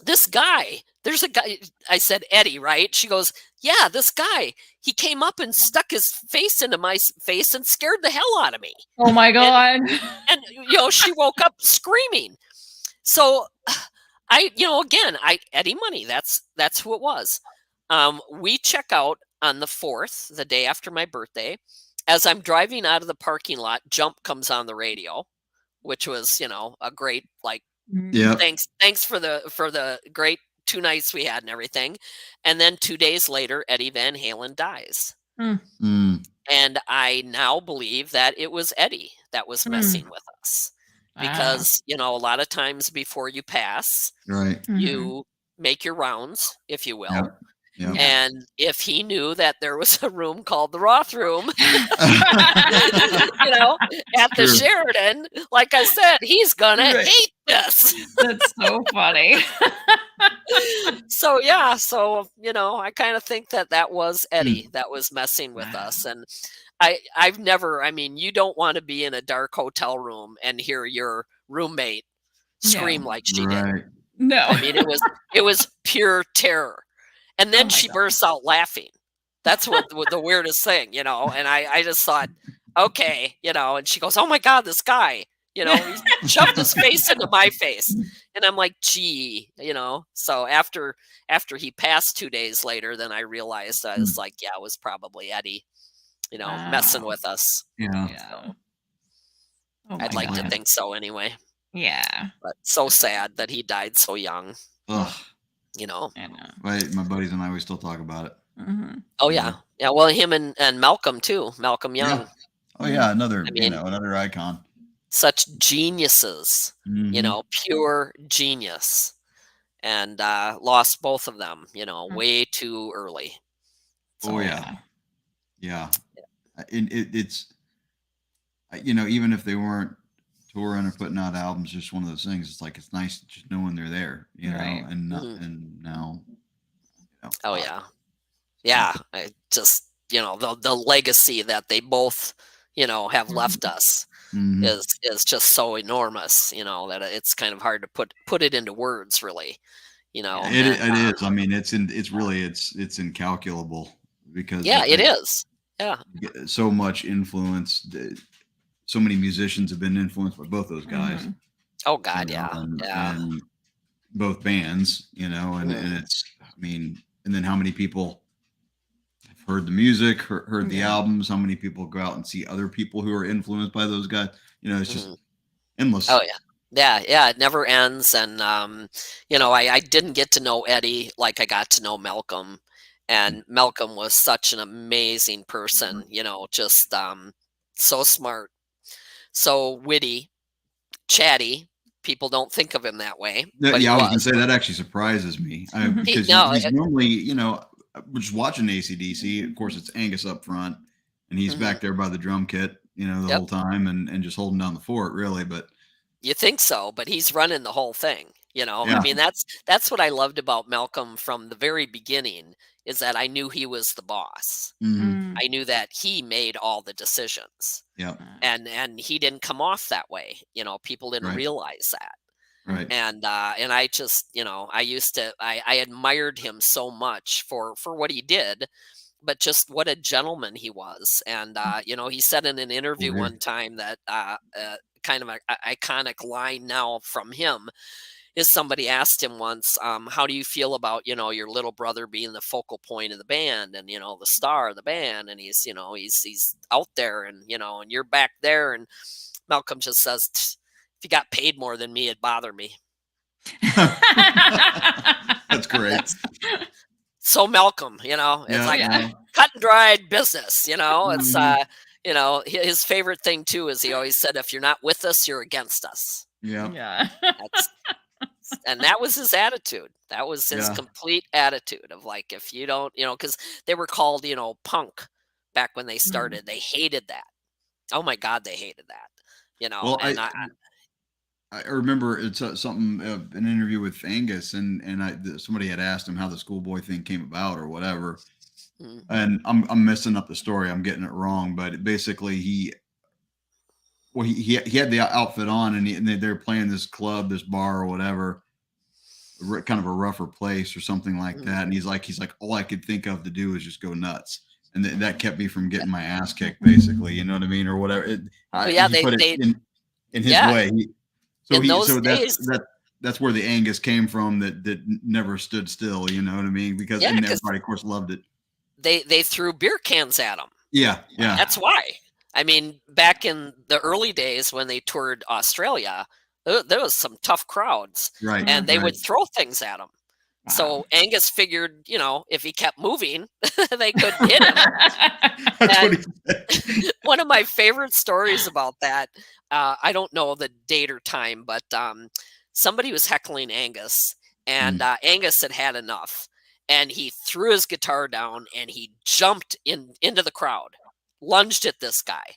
this guy, there's a guy. I said, Eddie, right? She goes, yeah, this guy, he came up and stuck his face into my face and scared the hell out of me. Oh my God. And she woke up screaming. So again, Eddie Money, that's who it was. We check out on the 4th, the day after my birthday. As I'm driving out of the parking lot, Jump comes on the radio, which was, a great, thanks for the great 2 nights we had and everything. And then 2 days later, Eddie Van Halen dies. And I now believe that it was Eddie that was messing with us. Because, a lot of times before you pass, you make your rounds, if you will. Yep. Yep. And if he knew that there was a room called the Roth Room, at the Sheridan, like I said, he's gonna hate this. That's so funny. So I kind of think that was Eddie that was messing with us. And I've never, you don't want to be in a dark hotel room and hear your roommate scream like she did. No. It was pure terror. And then she bursts out laughing. That's what the weirdest thing, and I just thought, okay, and she goes, oh my God, this guy, he shoved his face into my face. And I'm like, gee, so after he passed 2 days later, then I realized I was like, yeah, it was probably Eddie, messing with us. Yeah. So, I'd like to think so anyway. Yeah. But so sad that he died so young. Ugh. I know. My buddies and I, we still talk about it. Oh yeah. Yeah. Well, him and Malcolm too. Malcolm Young. Yeah. Oh yeah. Another, another icon. Such geniuses, pure genius, and lost both of them, way too early. So, oh yeah. Yeah. It's, even if they weren't touring or putting out albums, just one of those things. It's like, it's nice just knowing they're there, and now. Oh yeah. Yeah. I just, the legacy that they both, have left us is just so enormous, that it's kind of hard to put it into words, really, It is. It's incalculable because it is. Yeah. So much influence. So many musicians have been influenced by both those guys. Oh God, yeah. And both bands, and it's, and then how many people have heard the music, heard the albums, how many people go out and see other people who are influenced by those guys. It's just endless. Oh yeah. Yeah. It never ends. And, I didn't get to know Eddie like I got to know Malcolm, and Malcolm was such an amazing person, just so smart, so witty, chatty. People don't think of him that way. But I was going to say that actually surprises me because he's normally, we're just watching AC/DC. Of course, it's Angus up front, and he's back there by the drum kit, the whole time, and just holding down the fort, really. But you think so, but he's running the whole thing. That's what I loved about Malcolm from the very beginning, is that I knew he was the boss. I knew that he made all the decisions. Yeah. And he didn't come off that way. People didn't realize that. And I just, I admired him so much for what he did, but just what a gentleman he was. And he said in an interview one time that kind of an iconic line now from him is somebody asked him once, how do you feel about, your little brother being the focal point of the band and, the star of the band? And he's, he's out there and, and you're back there. And Malcolm just says, if you got paid more than me, it'd bother me. That's great. So Malcolm, it's like cut and dried business, it's, his favorite thing too is he always said, if you're not with us, you're against us. Yeah. And that was his attitude. That was his complete attitude of like, if you don't, because they were called, punk back when they started. They hated that. Oh my God, they hated that. Well, and I remember it's something, an interview with Angus, and somebody had asked him how the schoolboy thing came about or whatever. And I'm messing up the story. I'm getting it wrong, but basically he had the outfit on, and they're playing this club, this bar or whatever, kind of a rougher place or something like that. And he's like, all I could think of to do is just go nuts. And that kept me from getting my ass kicked, basically, you know what I mean? Or whatever. They put it in his way. That's where the Angus came from, that never stood still, you know what I mean? Because and everybody of course loved it. They threw beer cans at him. Yeah. That's why. I mean, back in the early days when they toured Australia, there was some tough crowds, right? And they would throw things at him. Wow. So Angus figured, if he kept moving, they could hit him. That's what he said. One of my favorite stories about that, I don't know the date or time, but somebody was heckling Angus, and Angus had 'enough, and he threw his guitar down and he jumped into the crowd, lunged at this guy.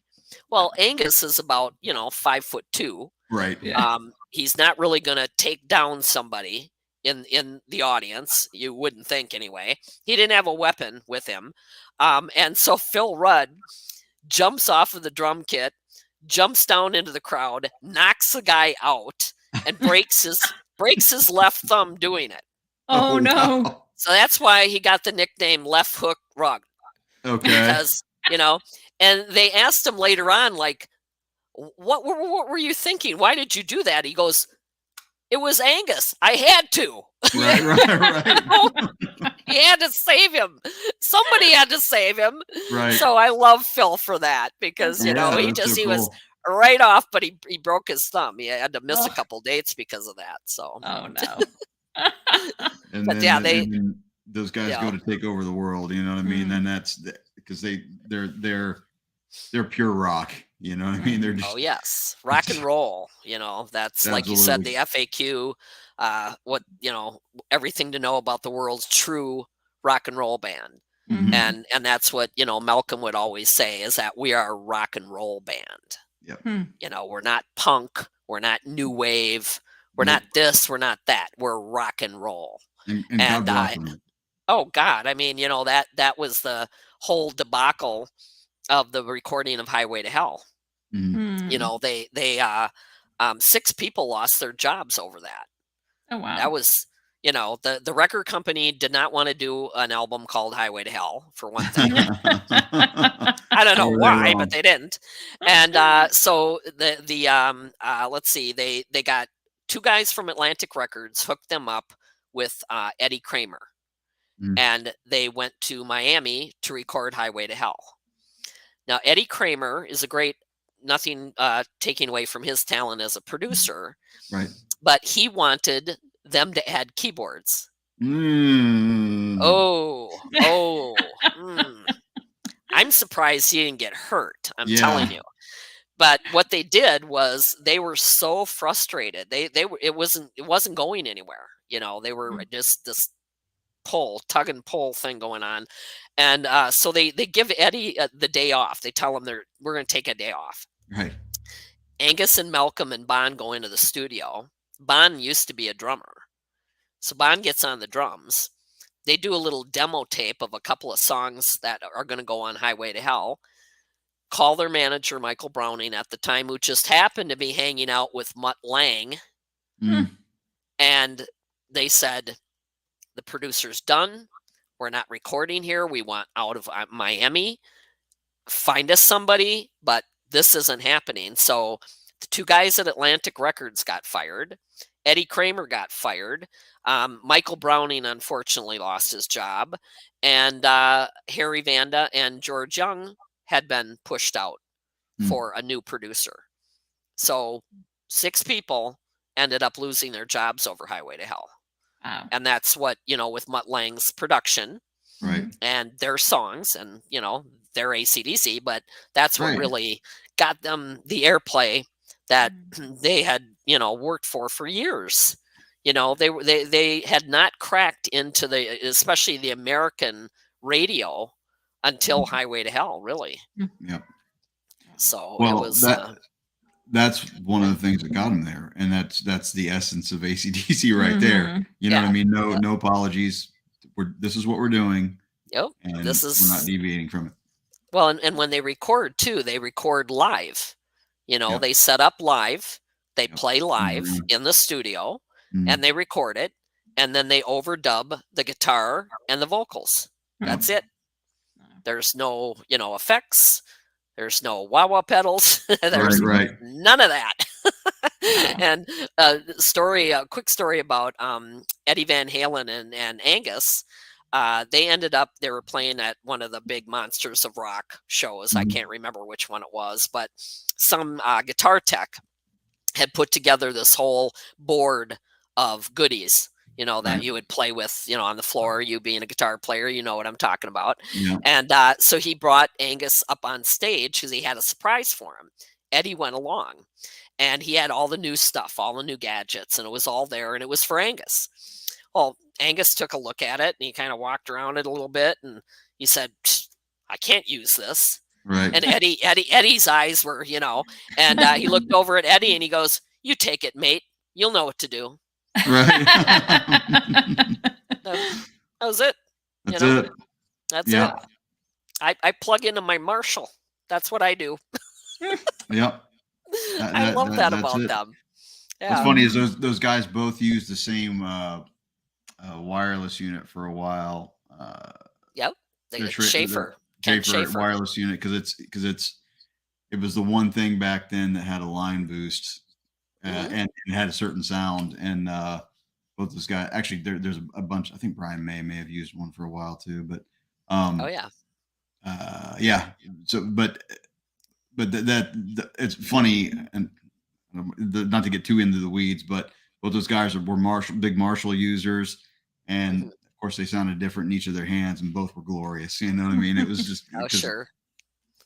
Well, Angus is about 5'2". Right. Yeah. He's not really going to take down somebody in the audience. You wouldn't think anyway. He didn't have a weapon with him. And so Phil Rudd jumps off of the drum kit, jumps down into the crowd, knocks the guy out, and breaks his left thumb doing it. Oh no. Wow. So that's why he got the nickname Left Hook Rug. Okay. Because, and they asked him later on, like, what were you thinking? Why did you do that? He goes, it was Angus. I had to. Right. He had to save him. Somebody had to save him. Right. So I love Phil for that because, he was right off, but he broke his thumb. He had to miss a couple dates because of that. So. Oh no. And those guys go to take over the world. You know what I mean? And that's because they're pure rock. You know what I mean? They're just, yes, rock and roll. That's like you said, the FAQ. Everything to know about the world's true rock and roll band. Mm-hmm. And that's what Malcolm would always say, is that we are a rock and roll band. Yep. We're not punk, we're not new wave, we're not this, we're not that. We're rock and roll. And God bless them. Oh God, I mean, that was the whole debacle of the recording of Highway to Hell. Mm-hmm. They 6 people lost their jobs over that. Oh wow. That was, the record company did not want to do an album called Highway to Hell, for one thing. I don't know why, but they didn't. And so let's see, they got 2 guys from Atlantic Records, hooked them up with Eddie Kramer. And they went to Miami to record Highway to Hell. Now, Eddie Kramer is a great, nothing taking away from his talent as a producer, right? But he wanted them to add keyboards. I'm surprised he didn't get hurt. I'm telling you. But what they did was they were so frustrated. It wasn't going anywhere. They were just this tug and pull thing going on. And so they give Eddie the day off. They tell him we're going to take a day off. Right. Angus and Malcolm and Bon go into the studio. Bon used to be a drummer. So Bon gets on the drums. They do a little demo tape of a couple of songs that are going to go on Highway to Hell. Call their manager, Michael Browning, at the time, who just happened to be hanging out with Mutt Lange. And they said, the producer's done. We're not recording here. We want out of Miami. Find us somebody, but this isn't happening. So the 2 guys at Atlantic Records got fired. Eddie Kramer got fired. Michael Browning, unfortunately, lost his job. And Harry Vanda and George Young had been pushed out for a new producer. So 6 people ended up losing their jobs over Highway to Hell. Wow. And that's what, with Mutt Lange's production Right. and their songs and, their AC/DC, but that's what really got them the airplay that they had, worked for years. They had not cracked into especially the American radio until Highway to Hell, really. Yep. So Well, it was that's one of the things that got him there, and that's the essence of AC/DC right there. You know what I mean? No apologies. This is what we're doing. Yep. And we're not deviating from it. Well, and when they record too, they record live. They set up live, they play live in the studio, and they record it, and then they overdub the guitar and the vocals. That's it. There's no, effects. There's no wah-wah pedals. There's none of that. And a quick story about Eddie Van Halen and Angus. They were playing at one of the big Monsters of Rock shows. I can't remember which one it was, but some guitar tech had put together this whole board of goodies, that you would play with, on the floor, you being a guitar player, you know what I'm talking about. Yeah. And so he brought Angus up on stage because he had a surprise for him. Eddie went along and he had all the new stuff, all the new gadgets, and it was all there, and it was for Angus. Well, Angus took a look at it and he kind of walked around it a little bit and he said, I can't use this. Right. And Eddie's eyes were, and he looked over at Eddie and he goes, you take it, mate. You'll know what to do. Right. That was it. That's it. That's it. I plug into my Marshall. That's what I do. Yep. I love that about them. Yeah. What's funny is those guys both used the same wireless unit for a while. Yep. Schaefer wireless unit because it was the one thing back then that had a line boost and it had a certain sound, and both those guys actually there's a bunch. I think Brian May have used one for a while too, but so but it's funny, and not to get too into the weeds, but both those guys were big Marshall users, and of course they sounded different in each of their hands, and both were glorious. You know what I mean? It was just sure.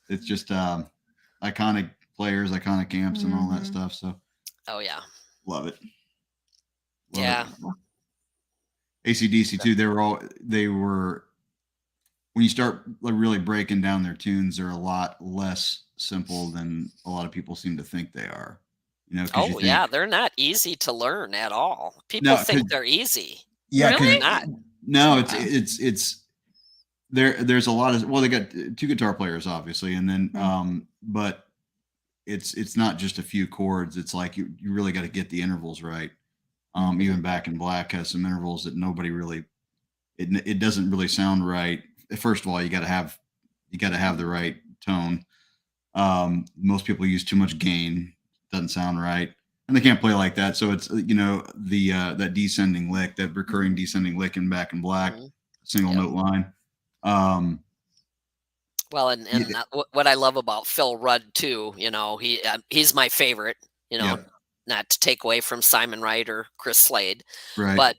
It's just iconic players, iconic amps, and all that stuff. So love it. AC/DC too. They were when you start really breaking down their tunes, they're a lot less simple than a lot of people seem to think they are. They're not easy to learn at all. People think they're easy. Yeah, really? Not. No, it's there's a lot of, they got 2 guitar players obviously, and then but it's not just a few chords. It's like you really got to get the intervals right. Even Back in Black has some intervals that nobody really it doesn't really sound right. First of all, you got to have the right tone. Most people use too much gain. Doesn't sound right, and they can't play like that. So it's that descending lick, that recurring descending lick in Back in Black, single note line. Well, and what I love about Phil Rudd too, he's my favorite. Not to take away from Simon Wright or Chris Slade, but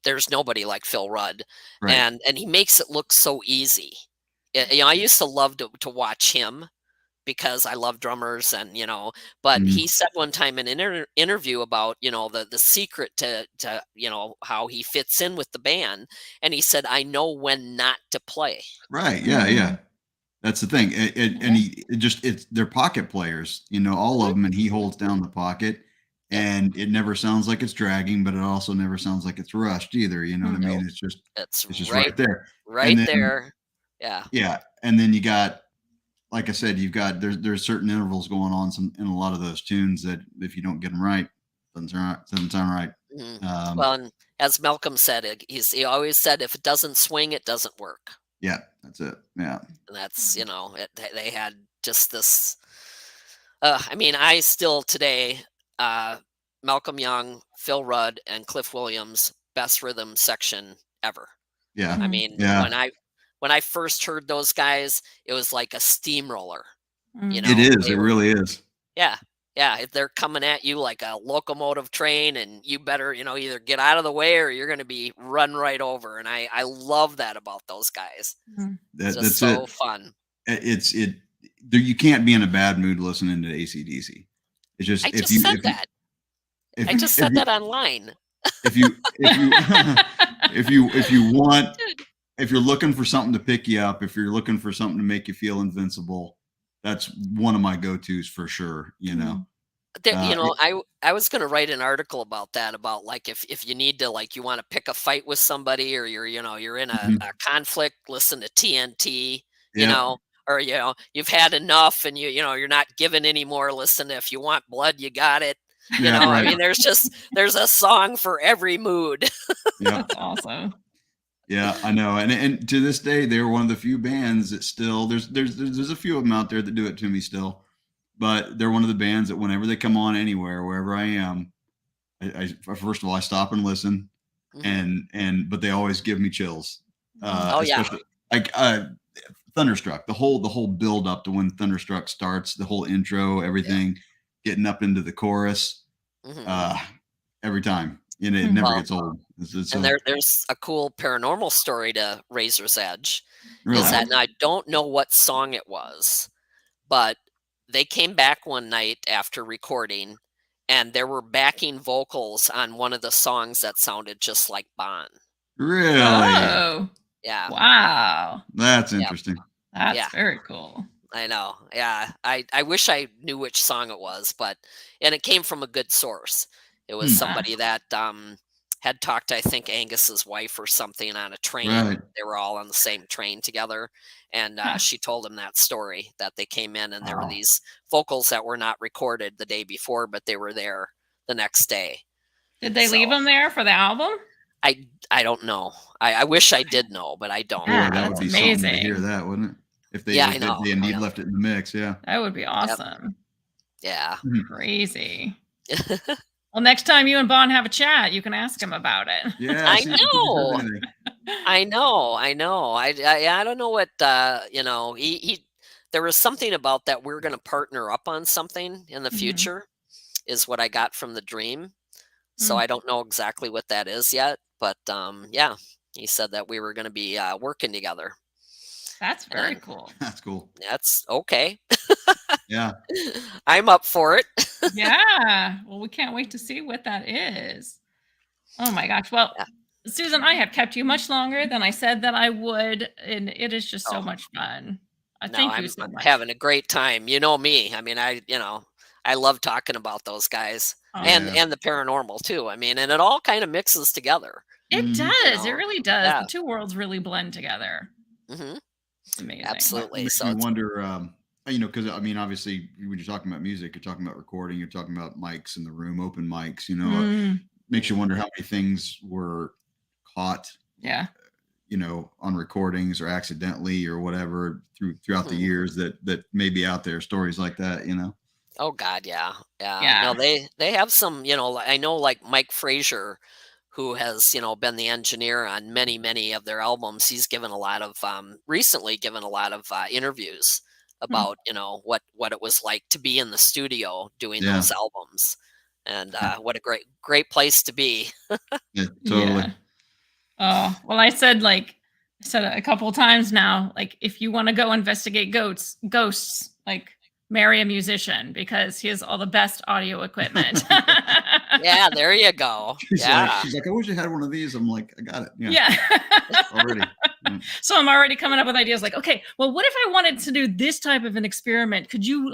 there's nobody like Phil Rudd, and he makes it look so easy. I used to love to watch him, because I love drummers, and but he said one time in an interview about the secret to how he fits in with the band, and he said, I know when not to play. Right. Yeah. That's the thing. And they're pocket players, all of them, and he holds down the pocket, and it never sounds like it's dragging, but it also never sounds like it's rushed either. You know what I mean? It's just right there. There. Yeah. Yeah. And then you got, like I said, there's certain intervals going on in a lot of those tunes that if you don't get them right, doesn't sound right. Mhm. Um, Well, and as Malcolm said, he always said, "If it doesn't swing, it doesn't work." yeah, that's it. Yeah. And that's, they had just this. I mean, I still today, uh, Malcolm Young, Phil Rudd, and Cliff Williams, best rhythm section ever. Yeah. I Mhm. mean, Yeah. when I first heard those guys, it was like a steamroller. Mm. It is. They It were, really is. yeah, yeah. If they're coming at you like a locomotive train, and you better, either get out of the way or you're going to be run right over. And I love that about those guys. Mhm. It's just That's it. so fun. It's it. There, you can't be in a bad mood listening to AC/DC. It's I just just said that. I just said that online. if you if you want, Dude. if you're looking for something to pick you up, if you're looking for something to make you feel invincible, that's one of my go-tos for sure. There, Uh, I was going to write an article about that, about like if you need to, like, you want to pick a fight with somebody, or you're in a conflict, listen to TNT, yeah, or you've had enough, and you're not giving anymore, listen to If You Want Blood, You Got It. yeah, I right. mean, there's a song for every mood. Yeah, That's awesome. yeah, I know. And to this day, they're one of the few bands that still there's a few of them out there that do it to me still, but they're one of the bands that whenever they come on anywhere, wherever I am, I first of all I stop and listen, but they always give me chills. Oh yeah. Especially like Thunderstruck, the whole build up to when Thunderstruck starts, the whole intro, everything, getting up into the chorus, every time, it never Well, gets old. And there's a cool paranormal story to Razor's Edge. Really? Is that, and I don't know what song it was, but they came back one night after recording, and there were backing vocals on one of the songs that sounded just like Bon. Really? Oh, Yeah. wow. That's Yep. interesting. That's Yeah. very cool. I know. Yeah. I wish I knew which song it was, and it came from a good source. It was somebody that had talked to, I think, Angus's wife or something on a train. Right. They were all on the same train together. And she told him that story, that they came in and there were these vocals that were not recorded the day before, but they were there the next day. Did they leave them there for the album? I don't know. I wish I did know, but I don't. Yeah, Boy, that would that's be something to amazing. hear that, wouldn't it? If they, Yeah, if I know. they indeed left it in the mix, yeah. That would be awesome. Yeah. Crazy. Well, next time you and Bon have a chat, you can ask him about it. Yeah, I see if you heard know. anything. I know. I don't know what he there was something about that we're going to partner up on something in the future, is what I got from the dream. So I don't know exactly what that is yet, but yeah, he said that we were going to be working together. That's very cool. That's cool. That's okay. Yeah. I'm up for it. Yeah. Well, we can't wait to see what that is. Oh my gosh. Well, Susan, I have kept you much longer than I said that I would, and it is just so much fun. Thank you so much. Having a great time. You know me. I mean, I love talking about those guys, and the paranormal too. I mean, and it all kind of mixes together. It does. It really does. Yeah. The two worlds really blend together. It's amazing. Absolutely. Makes me wonder, because I mean, obviously, when you're talking about music, you're talking about recording, you're talking about mics in the room, open mics. Makes you wonder how many things were caught. Yeah. On recordings or accidentally or whatever throughout the years that may be out there, stories like that. Oh God, yeah. No, they have some. I know, like Mike Frazier, who has been the engineer on many of their albums. He's given a lot of recently given a lot of interviews about what it was like to be in the studio doing those albums, and what a great place to be. Yeah, totally. Yeah. Oh, well, I said a couple of times now, like, if you want to go investigate ghosts, like, marry a musician, because he has all the best audio equipment. Yeah, there you go. She's like, I wish I had one of these. I'm like, I got it. Yeah. Already. So I'm already coming up with ideas like, okay, well, what if I wanted to do this type of an experiment? Could you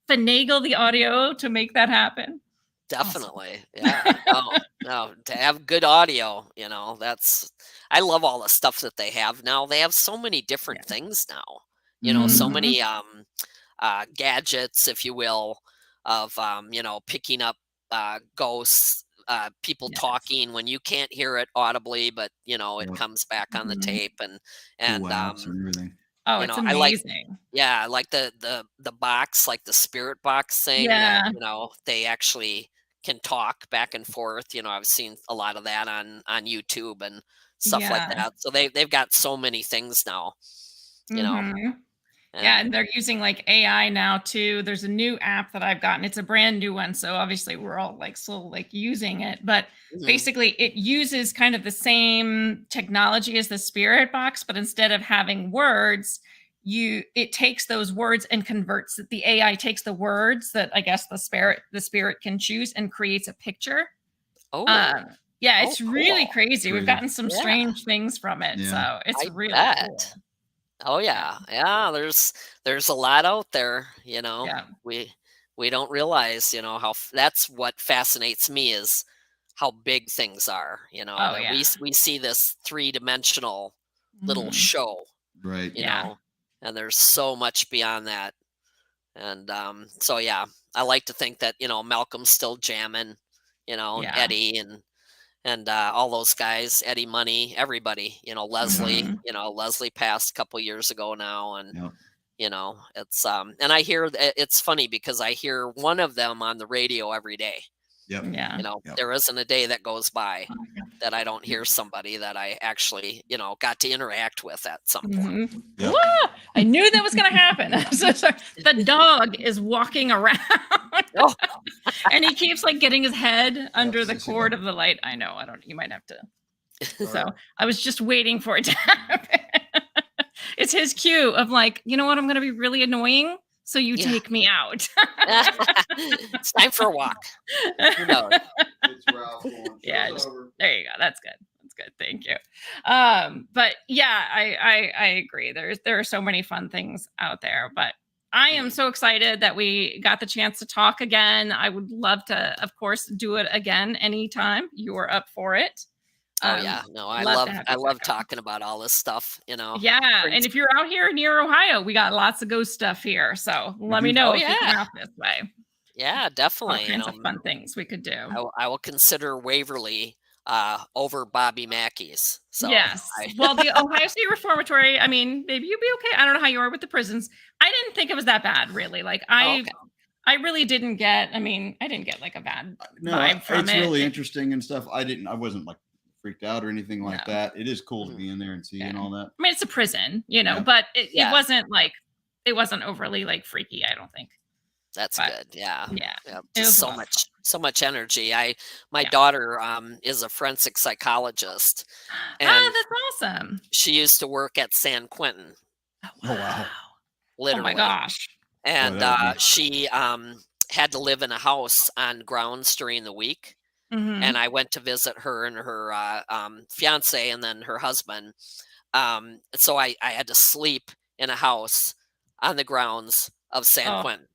finagle the audio to make that happen? Definitely. Awesome. Yeah. No, to have good audio, I love all the stuff that they have now. They have so many different things now, so many gadgets, if you will, of picking up ghosts, people Yes. talking when you can't hear it audibly, but it Yep. comes back on the Mhm. tape, Cool and apps and everything. Oh, it's I like, amazing. yeah, I like the box, like the spirit box thing that Yeah. they actually can talk back and forth. I've seen a lot of that on YouTube and stuff like Yeah. that. So they've got so many things now, Mhm. Yeah, and and they're using like AI now too. There's a new app that I've gotten. It's a brand new one, so obviously we're all like still like using it, but mhm. basically it uses kind of the same technology as the spirit box, but instead of having words, it takes those words and converts it. The AI takes the words that I guess the spirit can choose and creates a picture. Oh, Um yeah, oh, it's really cool. crazy. We've Crazy. gotten some Yeah, strange things from it. Yeah. So it's I really bet. cool. Oh Yeah. yeah, yeah. There's a lot out there. Yeah. We don't realize, how that's what fascinates me is how big things are. Oh That yeah. we see this three-dimensional little Mhm. show. Right. you Yeah. know, and there's so much beyond that. And so yeah, I like to think that Malcolm's still jamming, and Yeah. Eddie and all those guys, Eddie Money, everybody, Leslie, Mhm. Leslie passed a couple years ago now, and Yep. it's and I hear it's funny because I hear one of them on the radio every day. Yep. Yeah. Yep. There isn't a day that goes by that I don't hear somebody that I actually, got to interact with at some point. Mhm. Yep. Whoa! I knew that was gonna happen. So the dog is walking around Oh, and he keeps like getting his head under the Sissy cord love. of the light. I know. I don't. You might have to. So Sorry. I was just waiting for it to happen. It's his cue of like, you know what? I'm gonna be really annoying, so you yeah. take me out. It's time for a walk. Who knows? It's Ralph going. Yeah, Show's over. there you go. That's good. That's good. Thank you. But yeah, I agree. There are so many fun things out there, but I am Mhm. so excited that we got the chance to talk again. I would love to, of course, do it again anytime you're up for it. Oh yeah, no, Love to have I you back love on. talking about all this stuff. Yeah, and Brings. if you're out here near Ohio, we got lots of ghost stuff here. So let me Mhm. know Oh if you come yeah, out this way. yeah, All definitely. kinds of fun things we could do. I will consider Waverly over Bobby Mackey's. So Yes. I, Well, the Ohio State Reformatory, I mean, maybe you'll be okay. I don't know how you are with the prisons. I didn't think it was that bad, really. Like oh, okay. I really didn't get, I mean, I didn't get like a bad No, vibe from it's it. really interesting and stuff. I wasn't like freaked out or anything like No. that. It is cool to Mhm. be in there and see Yeah. and all that. I mean, it's a prison, Yeah. but it Yeah. wasn't like it wasn't overly like freaky, I don't think. That's But good. Yeah. yeah, Yeah, it just was a lot of so much energy. My Yeah. daughter is a forensic psychologist, fun. and That's awesome. she used to work at San Quentin, Oh, Oh, wow. Oh my literally. gosh. And that would be- she had to live in a house on grounds during the week. Mhm. And I went to visit her and her fiance and then her husband. So I had to sleep in a house on the grounds of San Oh, Quentin.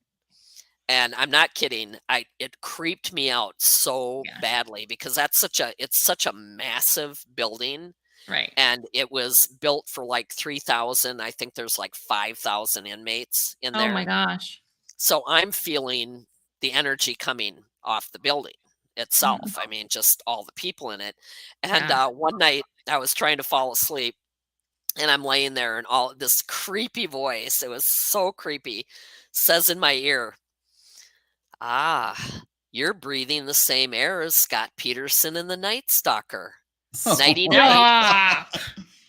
And I'm not kidding. It creeped me out so yeah. badly because it's such a massive building, Right. and it was built for like 3,000. I think there's like 5,000 inmates in Oh my there. gosh. So I'm feeling the energy coming off the building itself. I mean, just all the people in it. And Yeah. one night I was trying to fall asleep, and I'm laying there, and all this creepy voice, it was so creepy, says in my ear, "Ah, you're breathing the same air as Scott Peterson in The Night Stalker. Nighty night." Ah,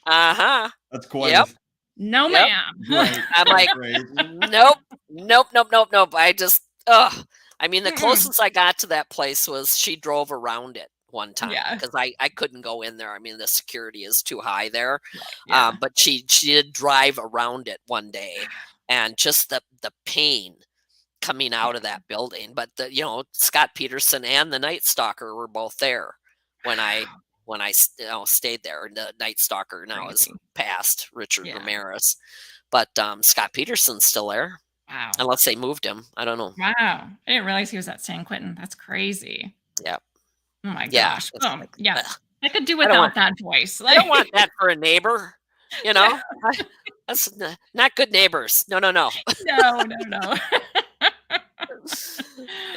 Uh-huh. That's quite Yep. no, Yep. ma'am. right. I'm like, Crazy. nope, nope, nope, nope, nope. I just, ugh. I mean, the Mm-mm. closest I got to that place was she drove around it one time Yeah. because I couldn't go in there. I mean, the security is too high there. Yeah. But she did drive around it one day, and just the pain coming out of that building. But Scott Peterson and the Night Stalker were both there when I stayed there. And the Night Stalker now is Crazy. passed, Richard Yeah. Ramirez, but Scott Peterson's still there Wow. unless they moved him. I don't know. Wow. I didn't realize he was at San Quentin. That's crazy. Yeah. Oh my Yeah, gosh. it's Oh, like, yeah. ugh. I could do I don't without want- that voice. I don't want that for a neighbor. That's not good neighbors. No. No.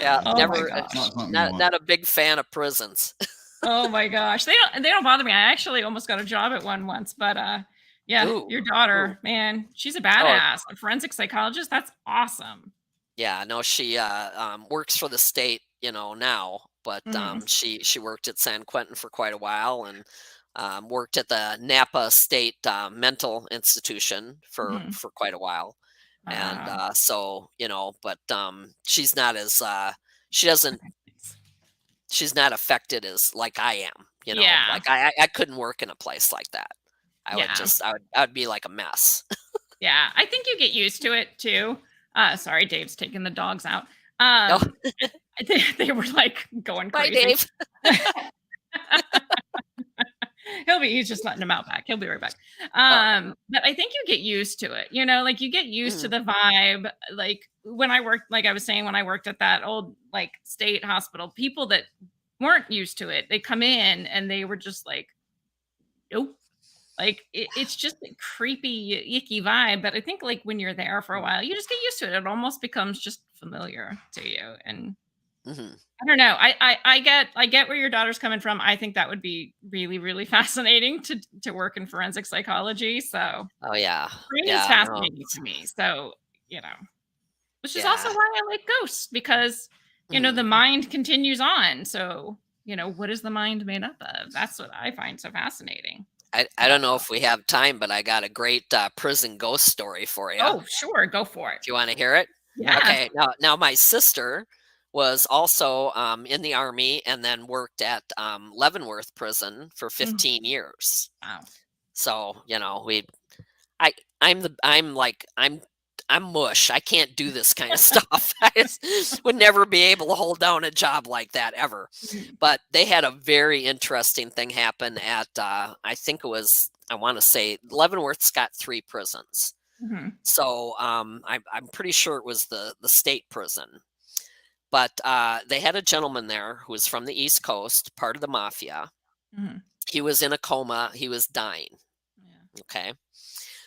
Yeah, Oh my never, gosh. Not something you want. not a big fan of prisons. Oh my gosh. They don't bother me. I actually almost got a job at one once, but yeah, Ooh, your ooh. daughter, man, she's a Oh, badass. A forensic psychologist. That's awesome. yeah, no, she works for the state, now, but Mhm. she worked at San Quentin for quite a while and worked at the Napa State Mental Institution for Mhm. quite a while, and Wow. so but she's not as she doesn't she's not affected as like I am, Yeah. like I couldn't work in a place like that. Yeah. I would be like a mess. Yeah. I think you get used to it too. Sorry, Dave's taking the dogs out. Oh, They were like going bye, crazy. Dave. He's just letting him out back. He'll be right back. Okay. But I think you get used to it, like you get used to Mhm. the vibe. Like when I worked, like I was saying, when I worked at that old like state hospital, people that weren't used to it, they come in and they were just like, nope. Like it's just a creepy, icky vibe. But I think like when you're there for a while, you just get used to it. It almost becomes just familiar to you. And Mhm. I don't know. I get where your daughter's coming from. I think that would be really, really fascinating to work in forensic psychology. So Oh yeah, brain is yeah, no, fascinating to me. So, you know, which is also yeah. why I like ghosts because, Mhm. the mind continues on. So, what is the mind made up of? That's what I find so fascinating. I don't know if we have time, but I got a great prison ghost story for you. Oh, sure, go for it. If you want to hear it. Yeah. Okay. Now my sister was also in the army and then worked at Leavenworth prison for Mm, 15 years. wow. So we I I'm mush. I can't do this kind of stuff. I just would never be able to hold down a job like that ever. Mhm, But they had a very interesting thing happen at I think it was I want to say Leavenworth's got 3 prisons. mhm, So I'm pretty sure it was the state prison. But they had a gentleman there who was from the East Coast, part of the mafia. mhm. He was in a coma. He was dying. Yeah. Okay.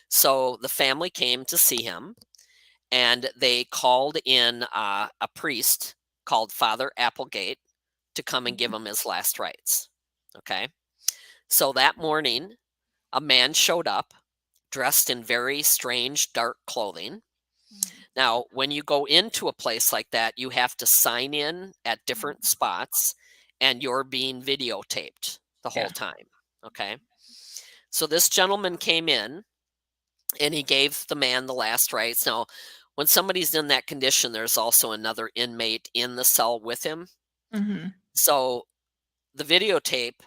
So the family came to see him and they called in a priest called Father Applegate to come and give Mhm, him his last rites. Okay. So that morning, a man showed up dressed in very strange dark clothing. mhm, Now, when you go into a place like that, you have to sign in at different mhm. spots and you're being videotaped the whole Yeah. time. Okay. So this gentleman came in and he gave the man the last rites. Now, when somebody's in that condition, there's also another inmate in the cell with him. Mhm. So the videotape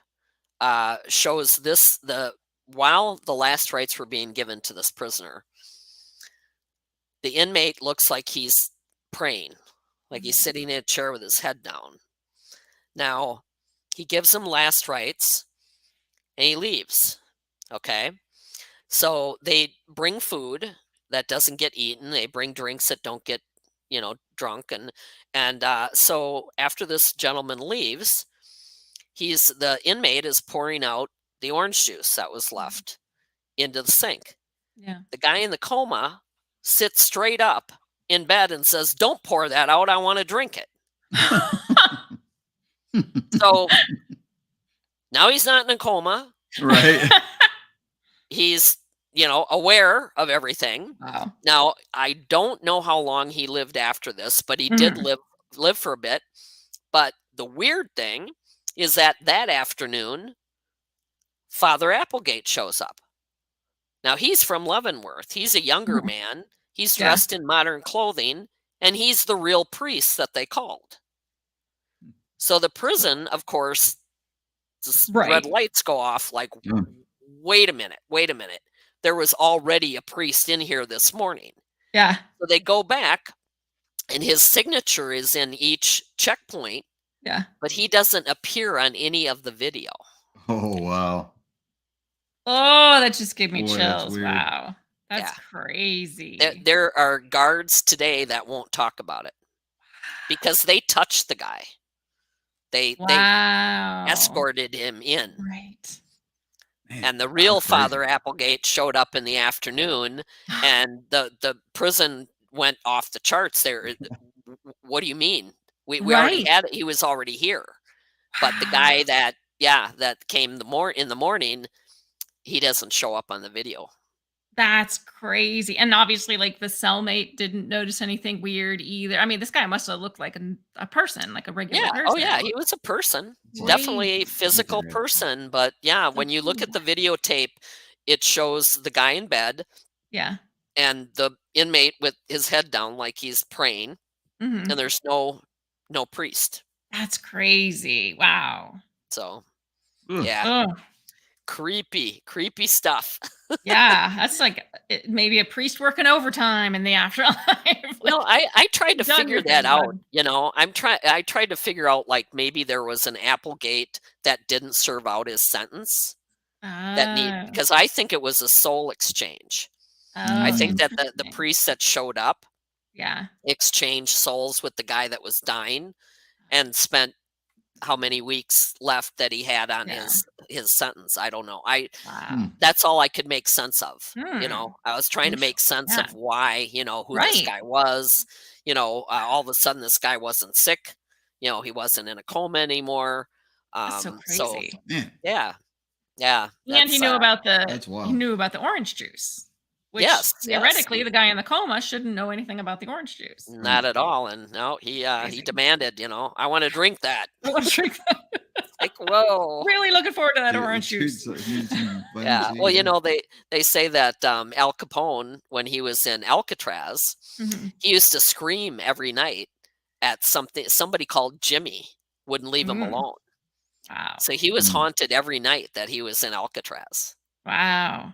shows while the last rites were being given to this prisoner, the inmate looks like he's praying, like he's Mhm. sitting in a chair with his head down. Now, he gives him last rites and he leaves. Okay. So they bring food that doesn't get eaten. They bring drinks that don't get, drunk. And so after this gentleman leaves, the inmate is pouring out the orange juice that was Mhm. left into the sink. Yeah. The guy in the coma sits straight up in bed and says, "Don't pour that out. I want to drink it." So now he's not in a coma. Right. He's, aware of everything. Wow. Now, I don't know how long he lived after this, but he did Mhm. live for a bit. But the weird thing is that afternoon, Father Applegate shows up. Now, he's from Leavenworth. He's a younger Mhm. man. He's Yeah. dressed in modern clothing, and he's the real priest that they called. So the prison, of course, the red Right. lights go off like, Yeah. wait a minute, wait a minute. There was already a priest in here this morning. Yeah. So they go back, and his signature is in each checkpoint, Yeah. but he doesn't appear on any of the video. Oh wow. Oh, that just gave me Boy, that's chills. weird. Wow. That's Yeah. There, crazy. there are guards today that won't talk about it because they touched the guy. They Wow. escorted him in. Right. Man, And the that's real crazy. Father Applegate showed up in the afternoon, and the prison went off the charts. There, what do you mean? We already had it. He was already here. But the guy that came in the morning, he doesn't show up on the video. That's crazy. And obviously, like, the cellmate didn't notice anything weird either. I mean, this guy must have looked like a person, like a regular person. Oh yeah, he was a person. Definitely a physical person. But yeah, when you look at the videotape, it shows the guy in bed. Yeah. And the inmate with his head down like he's praying. Mm-hmm. And there's no priest. That's crazy. Wow. So Ugh. yeah. Ugh. Creepy stuff. Yeah, that's like maybe a priest working overtime in the afterlife. Well, I tried to figure that out. I tried to figure out, like, maybe there was an Applegate that didn't serve out his sentence. Because I think it was a soul exchange. I think that the priest that showed up, exchanged souls with the guy that was dying, and spent how many weeks left that he had on his sentence. I don't know. That's all I could make sense of. I was trying to make sense of why, who this guy was. All of a sudden this guy wasn't sick. He wasn't in a coma anymore. That's so crazy. Yeah. And he knew about the orange juice. Which theoretically, the guy in the coma shouldn't know anything about the orange juice. Not at all. And no, he demanded, I want to drink that. I want to drink that. Like, whoa. Really looking forward to that orange juice. Yeah. Well, they say that Al Capone, when he was in Alcatraz, he used to scream every night at somebody called Jimmy wouldn't leave him alone. Wow. So he was haunted every night that he was in Alcatraz. Wow.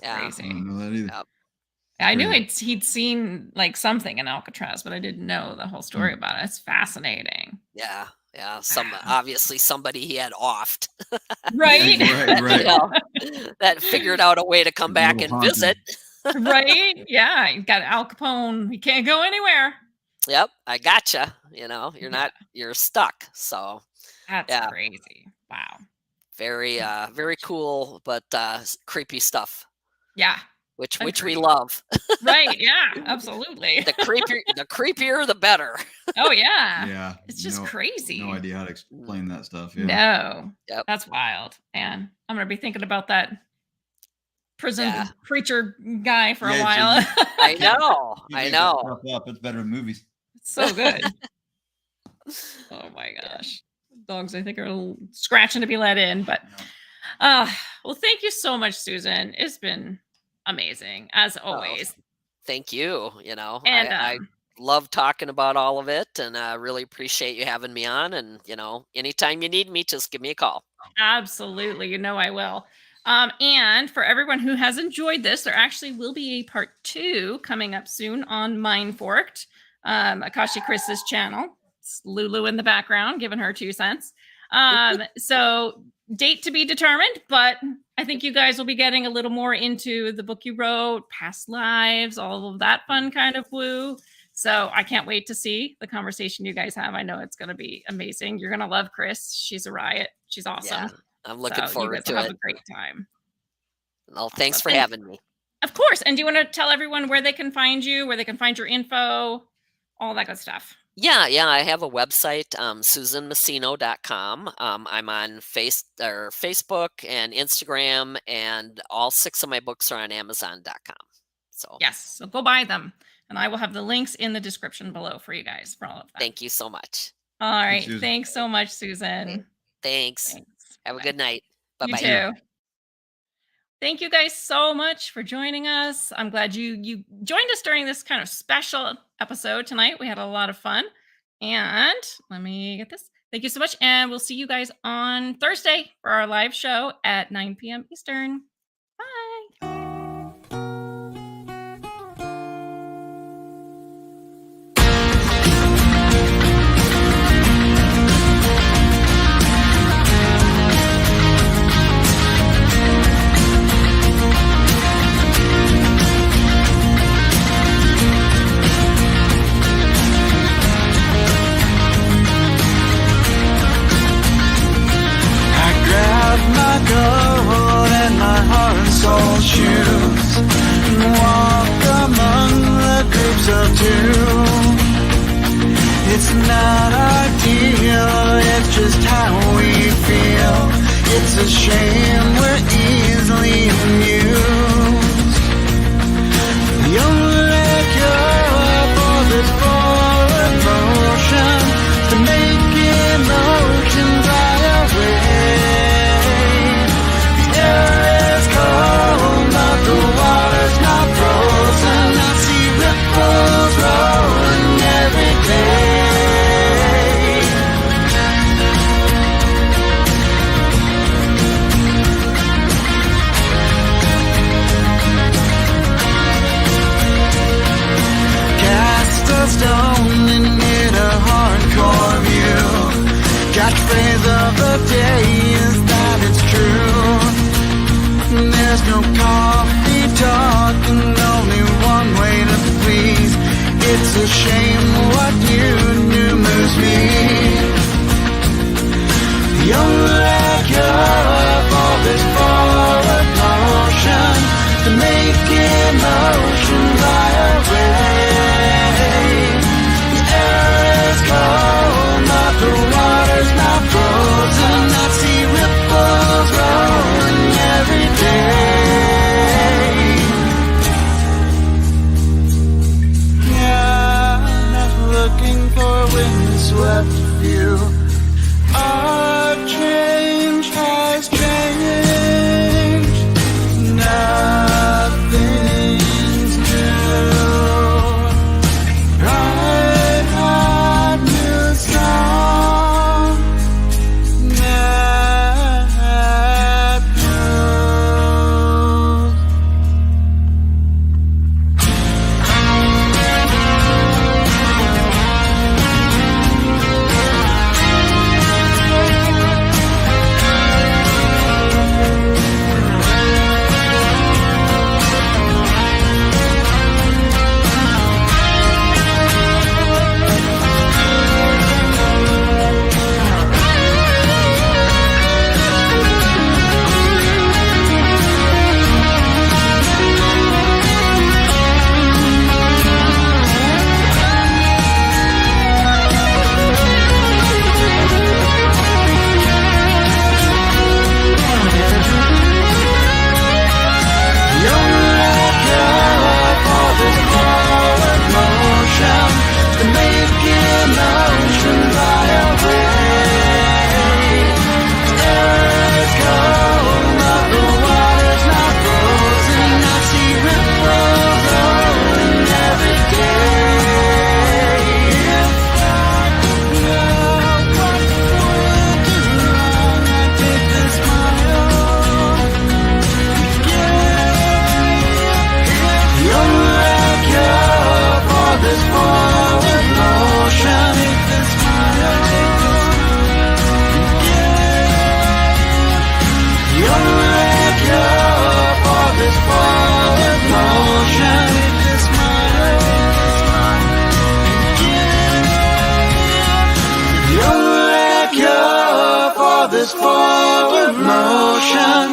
That's crazy. I don't know that either. Yep. I knew he'd seen like something in Alcatraz, but I didn't know the whole story about it. It's fascinating. Yeah. Obviously somebody he had offed. Right. That figured out a way to come back and visit. Right. Yeah. You got Al Capone. He can't go anywhere. Yep. I gotcha. You're stuck. So that's crazy. Wow. Very, very cool, but creepy stuff. Yeah. Which we love. Right. Yeah, absolutely. The creepier, the better. Oh yeah. Yeah. It's just crazy. No idea how to explain that stuff. Yeah. No. Yep. That's wild. And I'm going to be thinking about that prison preacher guy for a while. I know. It's better in movies. It's so good. Oh my gosh. Dogs, I think, are scratching to be let in, but well, thank you so much, Susan. It's been amazing as always. Thank you. And I love talking about all of it, and I really appreciate you having me on. And anytime you need me, just give me a call. Absolutely, I will. And for everyone who has enjoyed this, there actually will be a part 2 coming up soon on Mindforked, Akashi Chris's channel. It's Lulu in the background, giving her 2 cents. So date to be determined, but I think you guys will be getting a little more into the book you wrote, past lives, all of that fun kind of woo. So I can't wait to see the conversation you guys have. I know it's going to be amazing. You're going to love Chris. She's a riot. She's awesome. Yeah, I'm looking forward to it. Have a great time. Well, thanks for having me. Of course. And do you want to tell everyone where they can find you, where they can find your info, all that good stuff? Yeah. I have a website, susanmasino.com. I'm on Facebook and Instagram, and all 6 of my books are on Amazon.com. So yes, so go buy them, and I will have the links in the description below for you guys for all of that. Thank you so much. All right, thanks so much, Susan. Thanks. Have a good night. Bye bye. You too. Thank you guys so much for joining us. I'm glad you joined us during this kind of special episode tonight. We had a lot of fun. And let me get this. Thank you so much. And we'll see you guys on Thursday for our live show at 9 p.m. Eastern. Bye. Gold and my heart and soul shoes, and walk among the groups of 2. It's not ideal, it's just how we feel. It's a shame we're easily amused. The only cure for this forward motion is to make emotion fly away. The air is cold, but the water's not frozen. I see ripples rolling every day. Stone and hit a hardcore view. Catchphrase of the day is that it's true. There's no coffee talk and only one way to please. It's a shame what you do moves me. The only cure for this forward motion to make emotion fly away. Cold, but the water's not frozen. I see ripples rolling every day. Yeah, I'm not looking for a windswept view. Our change has changed. Nothing's new. This forward motion